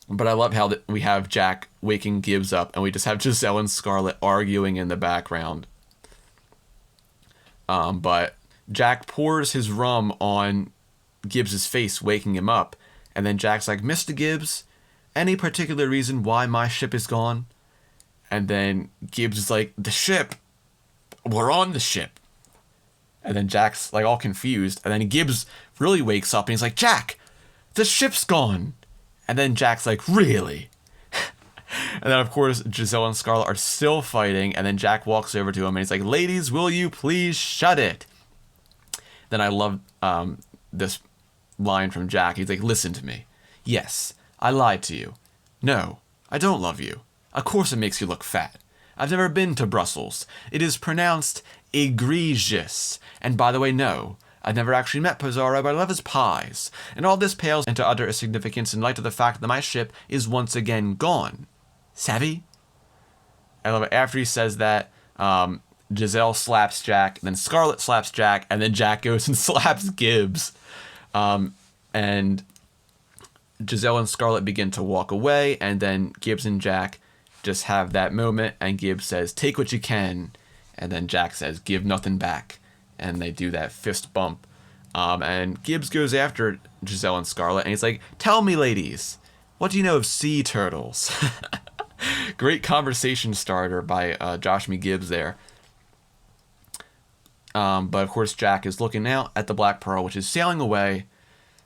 Speaker 1: But I love how we have Jack waking Gibbs up, and we just have Giselle and Scarlett arguing in the background. But Jack pours his rum on Gibbs's face, waking him up. And then Jack's like, Mr. Gibbs, any particular reason why my ship is gone? And then Gibbs is like, the ship? We're on the ship. And then Jack's like all confused. And then Gibbs really wakes up and he's like, Jack, the ship's gone. And then Jack's like, really? And then, of course, Giselle and Scarlett are still fighting. And then Jack walks over to him and he's like, ladies, will you please shut it? Then I love this line from Jack. He's like, listen to me. Yes, I lied to you. No, I don't love you. Of course it makes you look fat. I've never been to Brussels. It is pronounced egregious. And by the way, no, I've never actually met Pizarro, but I love his pies. And all this pales into utter significance in light of the fact that my ship is once again gone. Savvy? I love it. After he says that, Giselle slaps Jack, then Scarlett slaps Jack, and then Jack goes and slaps Gibbs. And Giselle and Scarlett begin to walk away, and then Gibbs and Jack just have that moment, and Gibbs says, take what you can. And then Jack says, give nothing back. And they do that fist bump. And Gibbs goes after Giselle and Scarlett, and he's like, tell me, ladies, what do you know of sea turtles? Great conversation starter by Josh Me Gibbs there. But of course, Jack is looking out at the Black Pearl, which is sailing away.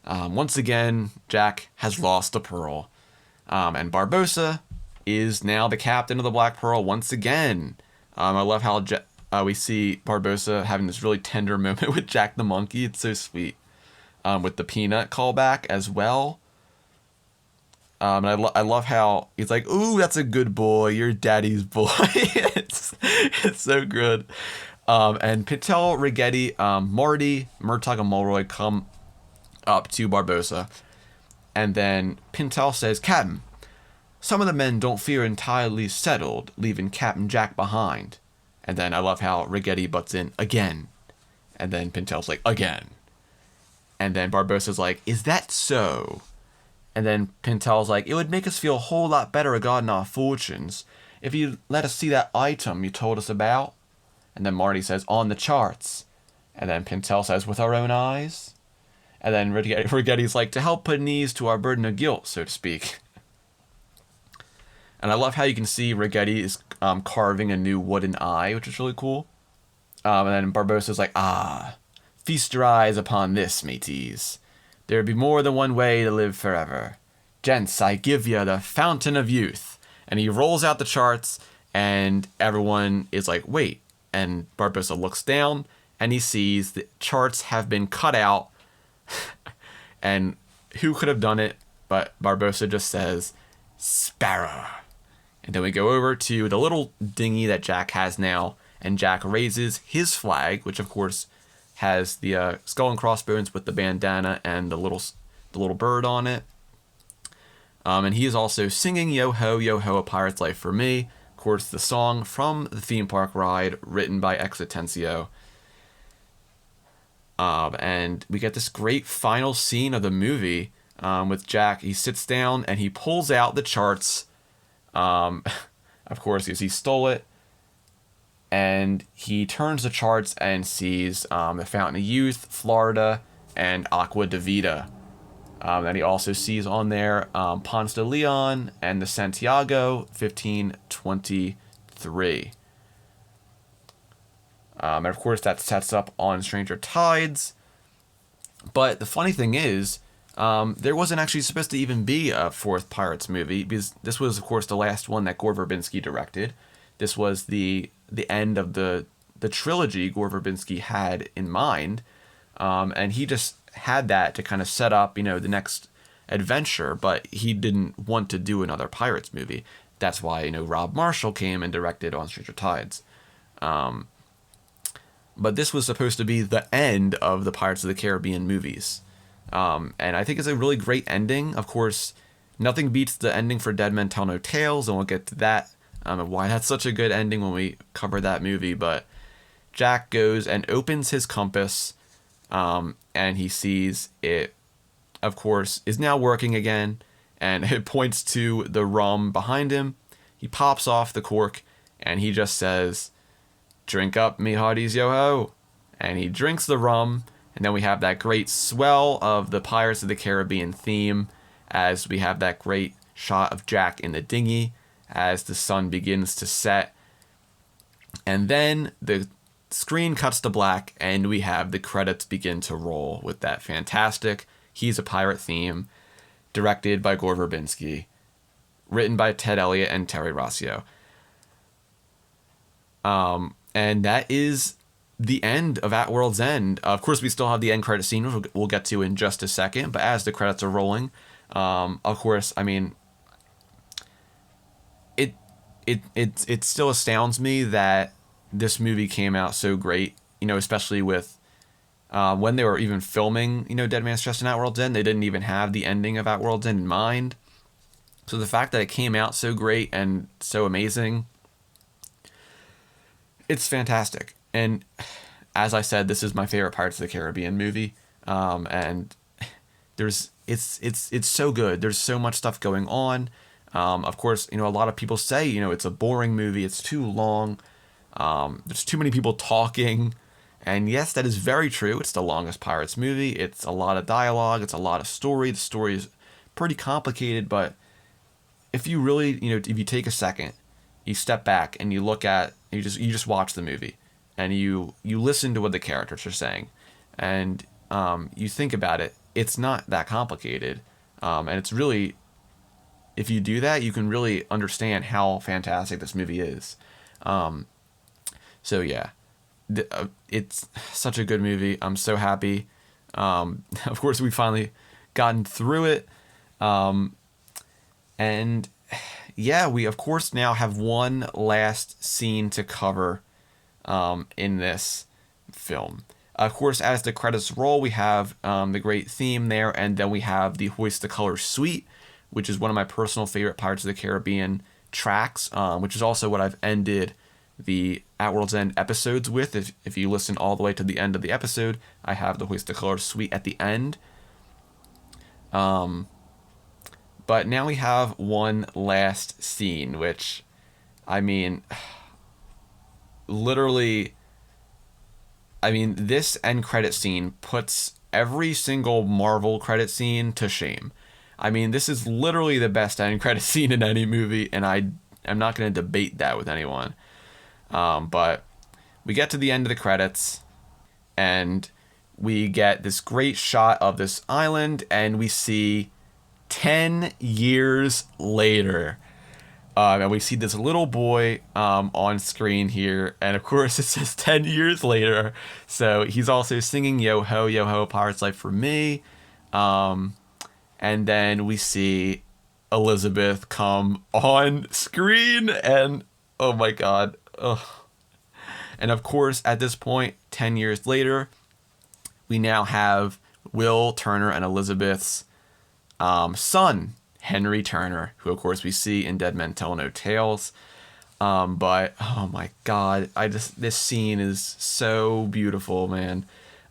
Speaker 1: Once again, Jack has lost a pearl. And Barbossa is now the captain of the Black Pearl once again. I love how we see Barbossa having this really tender moment with Jack the Monkey. It's so sweet. With the peanut callback as well. And I love how he's like, ooh, that's a good boy. You're daddy's boy. it's so good. And Pintel, Rigetti, Marty, Murtaugh, and Mulroy come up to Barbossa. And then Pintel says, Captain, some of the men don't feel entirely settled, leaving Captain Jack behind. And then I love how Rigetti butts in, again. And then Pintel's like, again. And then Barbossa's like, is that so? And then Pintel's like, it would make us feel a whole lot better regarding our fortunes if you let us see that item you told us about. And then Marty says, on the charts. And then Pintel says, with our own eyes. And then Rigetti's like, to help put an ease to our burden of guilt, so to speak. And I love how you can see Rigetti is carving a new wooden eye, which is really cool. And then Barbossa's like, feast your eyes upon this, mateys. There be more than one way to live forever. Gents, I give you the fountain of youth. And he rolls out the charts, and everyone is like, wait. And Barbossa looks down, and he sees the charts have been cut out. And who could have done it? But Barbossa just says, Sparrow. And then we go over to the little dinghy that Jack has now, and Jack raises his flag, which of course has the skull and crossbones with the bandana and the little bird on it. And he is also singing Yo Ho, A Pirate's Life for Me. Of course, the song from the theme park ride written by Exitencio. And we get this great final scene of the movie with Jack. He sits down and he pulls out the charts. Of course, because he stole it. And he turns the charts and sees the Fountain of Youth, Florida, and Aqua de Vida. And he also sees on there Ponce de Leon and the Santiago 1523. And of course, that sets up on Stranger Tides. But the funny thing is, there wasn't actually supposed to even be a fourth Pirates movie, because this was, of course, the last one that Gore Verbinski directed. This was the end of the trilogy Gore Verbinski had in mind. And he just had that to kind of set up, the next adventure, but he didn't want to do another Pirates movie. That's why, Rob Marshall came and directed on Stranger Tides. But this was supposed to be the end of the Pirates of the Caribbean movies. And I think it's a really great ending. Of course, nothing beats the ending for Dead Men Tell No Tales, and we'll get to that, and why that's such a good ending when we cover that movie. But Jack goes and opens his compass, and he sees it, of course, is now working again, and it points to the rum behind him. He pops off the cork, and he just says, "Drink up, me hearties, yo-ho." And he drinks the rum, and then we have that great swell of the Pirates of the Caribbean theme, as we have that great shot of Jack in the dinghy as the sun begins to set. And then the screen cuts to black, and we have the credits begin to roll with that fantastic He's a Pirate theme, directed by Gore Verbinski, written by Ted Elliott and Terry Rossio. And that is the end of At World's End. Of course, we still have the end credit scene, which we'll get to in just a second, but as the credits are rolling, of course, I mean, it still astounds me that this movie came out so great, especially with when they were even filming, Dead Man's Chest and At World's End, they didn't even have the ending of At World's End in mind. So the fact that it came out so great and so amazing, it's fantastic. And as I said, this is my favorite Pirates of the Caribbean movie. And it's so good. There's so much stuff going on. Of course, a lot of people say, it's a boring movie. It's too long. There's too many people talking. And yes, that is very true. It's the longest Pirates movie. It's a lot of dialogue. It's a lot of story. The story is pretty complicated, but if you really, if you take a second, you step back and you look at, you just watch the movie, and you listen to what the characters are saying, and you think about it. It's not that complicated, and it's really, if you do that, you can really understand how fantastic this movie is. So yeah, it's such a good movie. I'm so happy. Of course, we finally gotten through it, and yeah, we of course now have one last scene to cover in this film. Of course, as the credits roll, we have the great theme there, and then we have the Hoist the Color Suite, which is one of my personal favorite Pirates of the Caribbean tracks, which is also what I've ended the At World's End episodes with. If you listen all the way to the end of the episode, I have the Hoist the Color Suite at the end. But now we have one last scene, which, I mean, literally, this end credit scene puts every single Marvel credit scene to shame. This is literally the best end credit scene in any movie, and I'm not going to debate that with anyone. But we get to the end of the credits, and we get this great shot of this island, and we see 10 years later. And we see this little boy on screen here, and of course it says 10 years later. So he's also singing Yo Ho, a Pirate's Life for Me. And then we see Elizabeth come on screen, and oh my god. Ugh. And of course, at this point, 10 years later, we now have Will Turner and Elizabeth's son, Henry Turner, who of course we see in Dead Men Tell No Tales. But oh my god, this scene is so beautiful, man.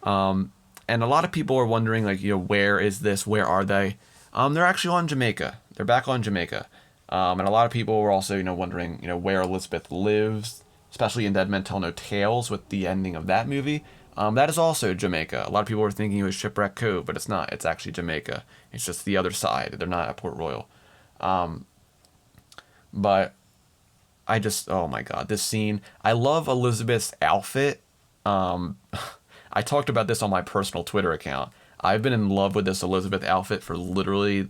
Speaker 1: And a lot of people are wondering, like, where is this? Where are they? They're actually on Jamaica. They're back on Jamaica. And a lot of people were also, wondering, where Elizabeth lives, especially in Dead Men Tell No Tales with the ending of that movie. That is also Jamaica. A lot of people were thinking it was Shipwreck Cove, but it's not. It's actually Jamaica. It's just the other side. They're not at Port Royal. But I just, oh my god, this scene. I love Elizabeth's outfit. I talked about this on my personal Twitter account. I've been in love with this Elizabeth outfit for literally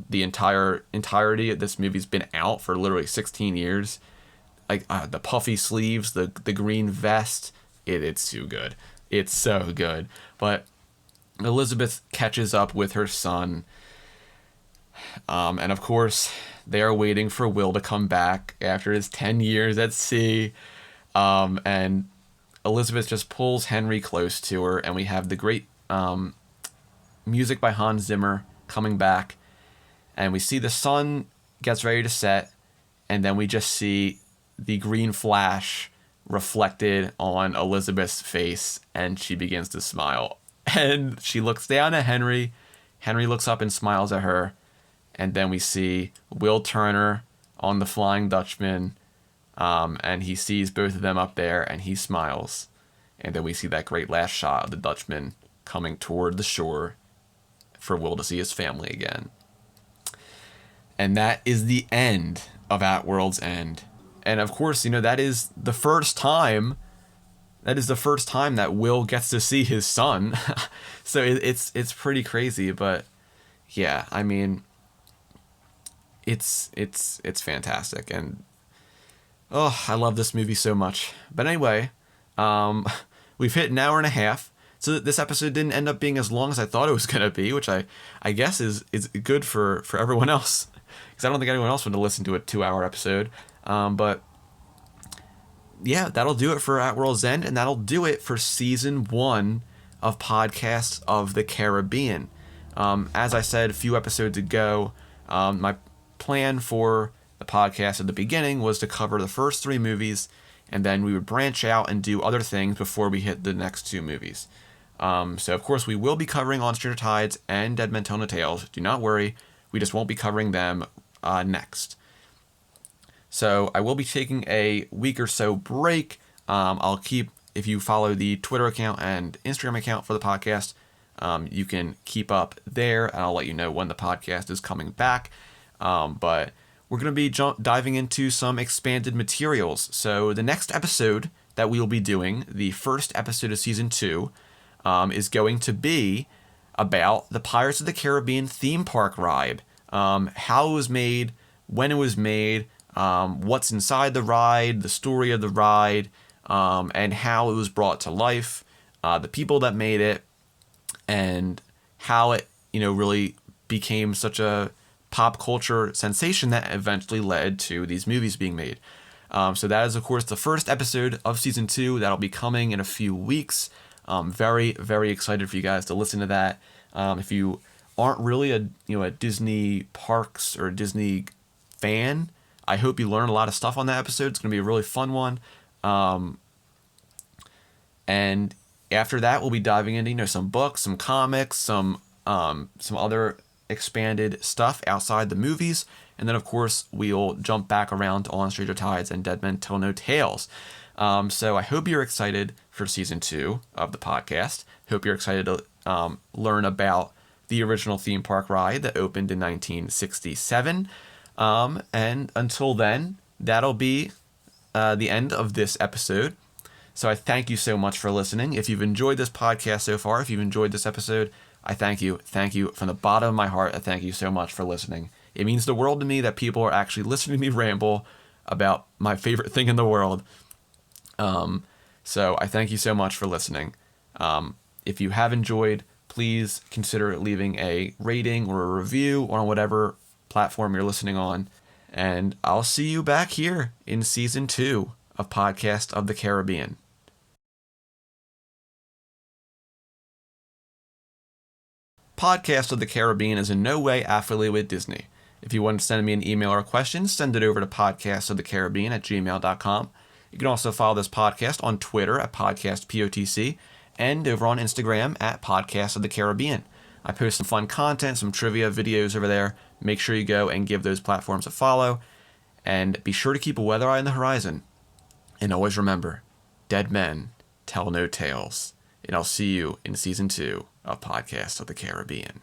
Speaker 1: the entirety of this movie's been out for literally 16 years. Like the puffy sleeves, the green vest, it's too good. It's so good. But Elizabeth catches up with her son. And of course, they are waiting for Will to come back after his 10 years at sea. And Elizabeth just pulls Henry close to her, and we have the great music by Hans Zimmer coming back. And we see the sun gets ready to set, and then we just see the green flash reflected on Elizabeth's face, and she begins to smile. And she looks down at Henry. Henry looks up and smiles at her. And then we see Will Turner on the Flying Dutchman, and he sees both of them up there, and he smiles. And then we see that great last shot of the Dutchman coming toward the shore for Will to see his family again. And that is the end of At World's End. And of course, that is the first time that Will gets to see his son. So it's pretty crazy, but yeah, I mean, it's fantastic, and I love this movie so much. But anyway, we've hit an hour and a half, so this episode didn't end up being as long as I thought it was gonna be, which I guess is good for everyone else, because I don't think anyone else would listen to a 2-hour episode. But yeah, that'll do it for At World's End, and that'll do it for season 1 of Podcasts of the Caribbean. As I said a few episodes ago, my plan for the podcast at the beginning was to cover the first 3 movies, and then we would branch out and do other things before we hit the next 2 movies. So of course we will be covering On Stranger Tides and Dead Men Tell No Tales. Do not worry, we just won't be covering them next. So I will be taking a week or so break. I'll keep, if you follow the Twitter account and Instagram account for the podcast, you can keep up there, and I'll let you know when the podcast is coming back. But we're going to be diving into some expanded materials. So the next episode that we will be doing, the first episode of season 2, is going to be about the Pirates of the Caribbean theme park ride. How it was made, when it was made, what's inside the ride, the story of the ride, and how it was brought to life, the people that made it, and how it, really became such a pop culture sensation that eventually led to these movies being made. So that is, of course, the first episode of season 2 that'll be coming in a few weeks. Very, very excited for you guys to listen to that. If you aren't really a Disney parks or Disney fan, I hope you learn a lot of stuff on that episode. It's going to be a really fun one. And after that, we'll be diving into, some books, some comics, some other expanded stuff outside the movies. And then, of course, we'll jump back around to On Stranger Tides and Dead Men Tell No Tales. So I hope you're excited for season 2 of the podcast. Hope you're excited to learn about the original theme park ride that opened in 1967. And until then, that'll be the end of this episode. So I thank you so much for listening. If you've enjoyed this podcast so far, if you've enjoyed this episode, I thank you. Thank you from the bottom of my heart. I thank you so much for listening. It means the world to me that people are actually listening to me ramble about my favorite thing in the world. So I thank you so much for listening. If you have enjoyed, please consider leaving a rating or a review on whatever platform you're listening on. And I'll see you back here in season 2 of Podcast of the Caribbean. Podcast of the Caribbean is in no way affiliated with Disney. If you want to send me an email or question, send it over to podcastofthecaribbean@gmail.com. You can also follow this podcast on Twitter at podcastpotc and over on Instagram at Podcast of the Caribbean. I post some fun content, some trivia videos over there. Make sure you go and give those platforms a follow. And be sure to keep a weather eye on the horizon. And always remember, dead men tell no tales. And I'll see you in season 2 of Podcast of the Caribbean.